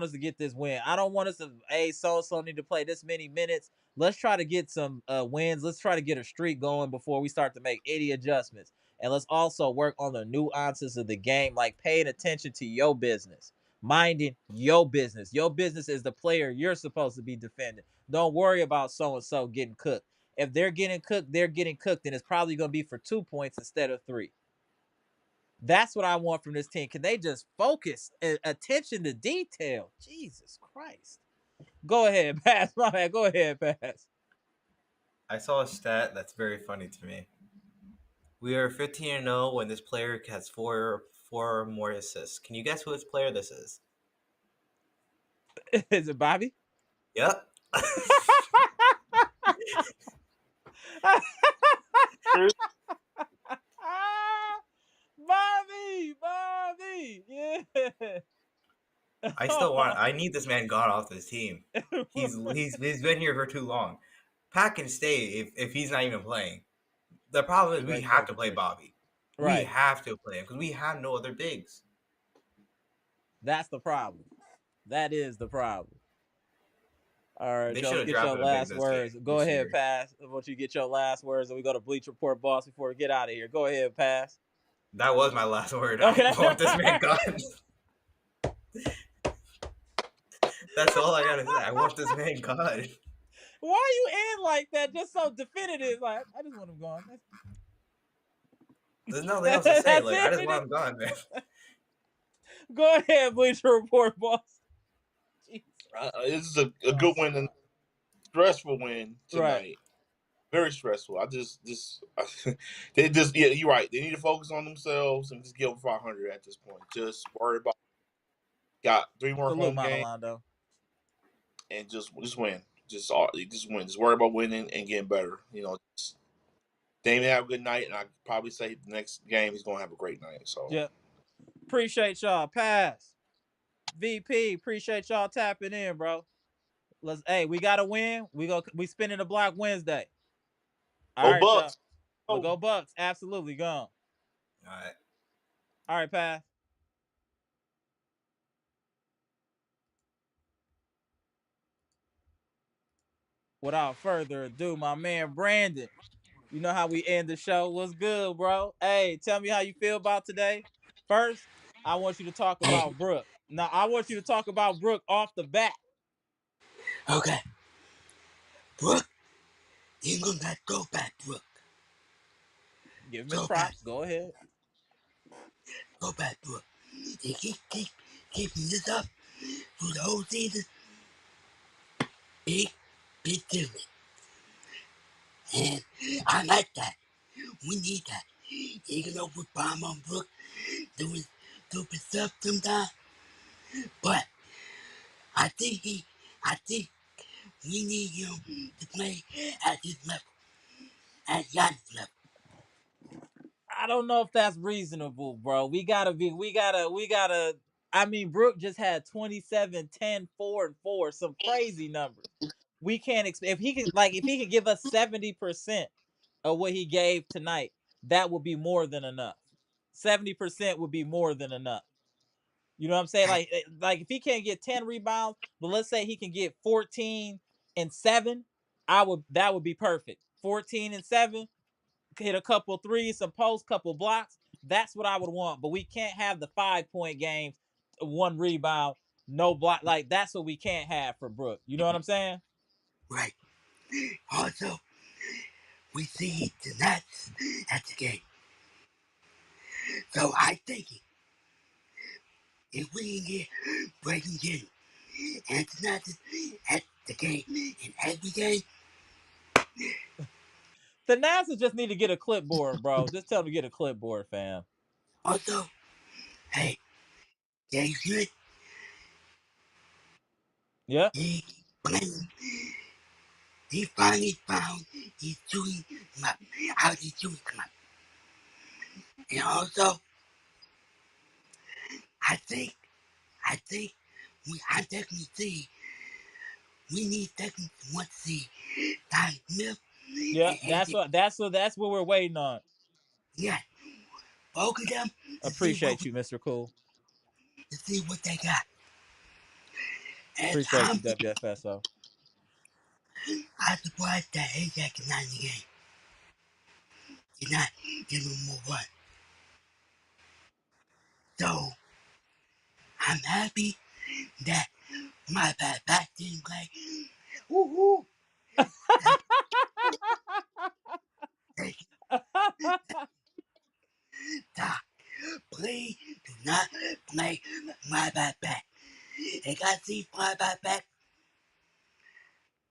us to get this win. I don't want us to so need to play this many minutes. Let's try to get some wins. Let's try to get a streak going before we start to make any adjustments. And let's also work on the nuances of the game, like paying attention to your business, minding your business. Your business is the player you're supposed to be defending. Don't worry about so and so getting cooked. If they're getting cooked, and it's probably going to be for 2 points instead of 3. That's what I want from this team. Can they just focus and attention to detail? Jesus Christ. Go ahead, pass. My man, go ahead, pass. I saw a stat that's very funny to me. We are 15-0 when this player has four or more assists. Can you guess who this player this is? Is it Bobby? Yep. Bobby, yeah. I need this man gone off this team. He's been here for too long. Pat can stay if he's not even playing. The problem is we have to play Bobby. Right. We have to play him because we have no other bigs. That's the problem. That is the problem. All right, They Joe, should have get your drafted a big last this words. game, Go this ahead, year. pass. I want you to get your last words, and we go to Bleach Report Boss before we get out of here. Go ahead, pass. That was my last word. Okay. I want this man gone. That's all I gotta say. I want this man gone. Why you in like that? Just so definitive. Like, I just want him gone. There's nothing else to say. Like, I just want him gone, man. Go ahead, Bleacher Report, boss. This is a good win, and stressful win tonight. Right. Very stressful. They just you're right. They need to focus on themselves and just give them 500 at this point. Just worry about got 3 more home games and just win. Just win. Just worry about winning and getting better. Damian have a good night, and I probably say the next game he's gonna have a great night. So yeah, appreciate y'all. Pass. VP, appreciate y'all tapping in, bro. We gotta win. We spinning the block Wednesday. All right, Bucks. We'll go Bucks. Absolutely gone. All right, pass. Without further ado, my man Brandon. You know how we end the show. What's good, bro? Hey, tell me how you feel about today. First, I want you to talk about Brooke. Now, I want you to talk about Brooke off the bat. Okay. Brooke, you're going to go back, Brooke. Give him his props. Go ahead. Go back, Brooke. You keep this up through the whole season. Big difference. And I like that. We need that. You can put bomb on Brooke, doing stupid stuff sometimes. But I think we need him to play at his level. At Giannis level. I don't know if that's reasonable, bro. We gotta. I mean, Brooke just had 27, 10, 4, and 4. Some crazy numbers. We can't expect if he can give us 70% of what he gave tonight, that would be more than enough. 70% would be more than enough. You know what I'm saying? Like if he can't get 10 rebounds, but let's say he can get 14 and 7, that would be perfect. 14 and 7, hit a couple threes, some posts, couple blocks. That's what I would want. But we can't have the 5-point games, 1 rebound, no block. Like that's what we can't have for Brooke. You know what I'm saying? Right. Also, we see the Nets at the game. So I think if we can get breaking in, and it's not just at the game, in every game, The announcers just need to get a clipboard, bro. Just tell them to get a clipboard, fam. also, hey, Jay Smith, Yeah. he playing, he finally found his shooting map, how his shooting map. And also, I think, I definitely see, we need definitely want to see Ty Smith Yeah. and AJ. That's what we're waiting on. Yeah, both of them Appreciate you, Mr. Cool. to see what they got. And Appreciate you, WFSO. I'm surprised that AJ is not in the game. He's not giving him more run. So I'm happy that my bad back didn't play. Woo-hoo! They stop. Please do not play my bad back. They got to see my bad back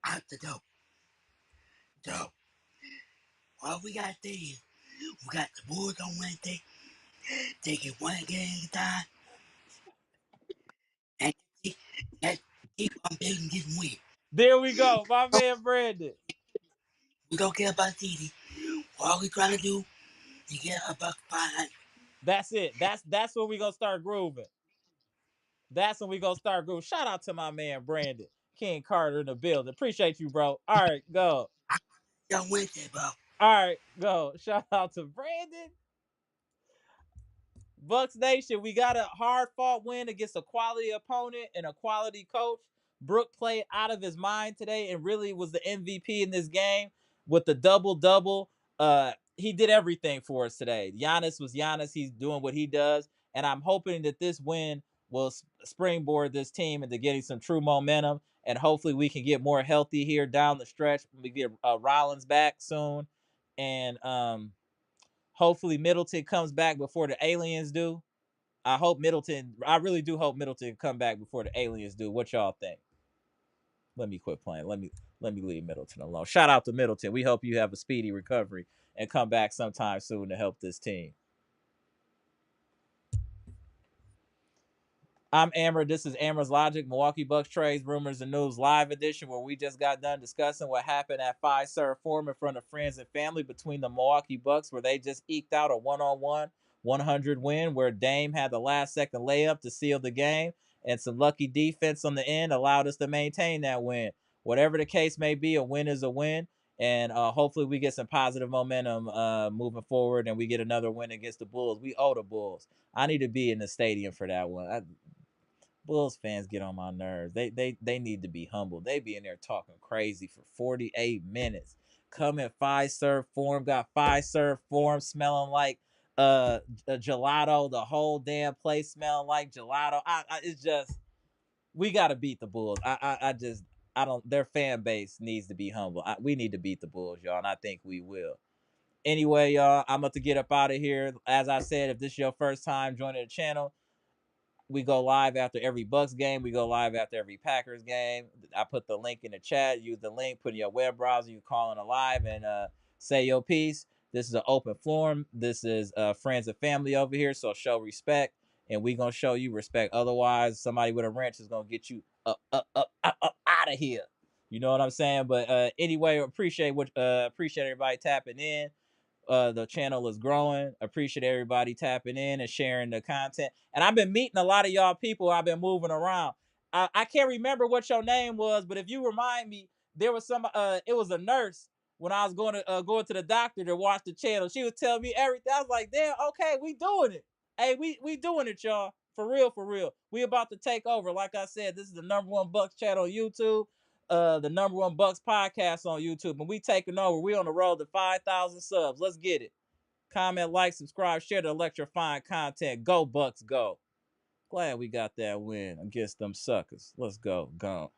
out the door. So all we got to do is we got the Bulls on Wednesday. Take it one game at a time and keep on building this win. There we go, my man Brandon. We don't care about CD. All we trying to do is get a buck 500. That's it. That's when we gonna start grooving. That's when we gonna start grooving. Shout out to my man Brandon. King Carter in the building. Appreciate you, bro. All right, go. Don't Wednesday, bro. All right, go. Shout out to Brandon. Bucks Nation, we got a hard fought win against a quality opponent and a quality coach. Brook played out of his mind today and really was the MVP in this game with the double-double. He did everything for us today. Giannis was Giannis. He's doing what he does. And I'm hoping that this win will springboard this team into getting some true momentum. And hopefully we can get more healthy here down the stretch. We get Rollins back soon. And hopefully Middleton comes back before the aliens do. I really do hope Middleton come back before the aliens do. What y'all think? Let me quit playing. Let me leave Middleton alone. Shout out to Middleton. We hope you have a speedy recovery and come back sometime soon to help this team. I'm Amber. This is Amber's Logic, Milwaukee Bucks trades, rumors, and news live edition, where we just got done discussing what happened at Fiserv Forum in front of friends and family between the Milwaukee Bucks, where they just eked out a one-on-one 100 win, where Dame had the last-second layup to seal the game, and some lucky defense on the end allowed us to maintain that win. Whatever the case may be, a win is a win, and hopefully we get some positive momentum moving forward, and we get another win against the Bulls. We owe the Bulls. I need to be in the stadium for that one. Bulls fans get on my nerves. They need to be humble. They be in there talking crazy for 48 minutes. Come in Fiserv Forum, got Fiserv Forum smelling like a gelato. The whole damn place smelling like gelato. It's just, we got to beat the Bulls. I don't. Their fan base needs to be humble. We need to beat the Bulls, y'all, and I think we will. Anyway, y'all, I'm about to get up out of here. As I said, if this is your first time joining the channel, we go live after every Bucks game. We go live after every Packers game. I put the link in the chat. Use the link, put in your web browser. You call in live and say your piece. This is an open forum. This is friends and family over here, so show respect, and we gonna show you respect. Otherwise, somebody with a wrench is gonna get you up out of here. You know what I'm saying? But anyway, appreciate everybody tapping in. The channel is growing. Appreciate everybody tapping in and sharing the content. And I've been meeting a lot of y'all people. I've been moving around. I can't remember what your name was, but if you remind me, there was it was a nurse when I was going to the doctor to watch the channel. She was telling me everything. I was like, damn, okay, we doing it. Hey, we doing it, y'all. For real, for real. We about to take over. Like I said, this is the #1 Bucks channel on YouTube. The #1 Bucks podcast on YouTube, and we taking over. We on the road to 5,000 subs. Let's get it. Comment, like, subscribe, share the electrifying content. Go Bucks, go! Glad we got that win against them suckers. Let's go, gone.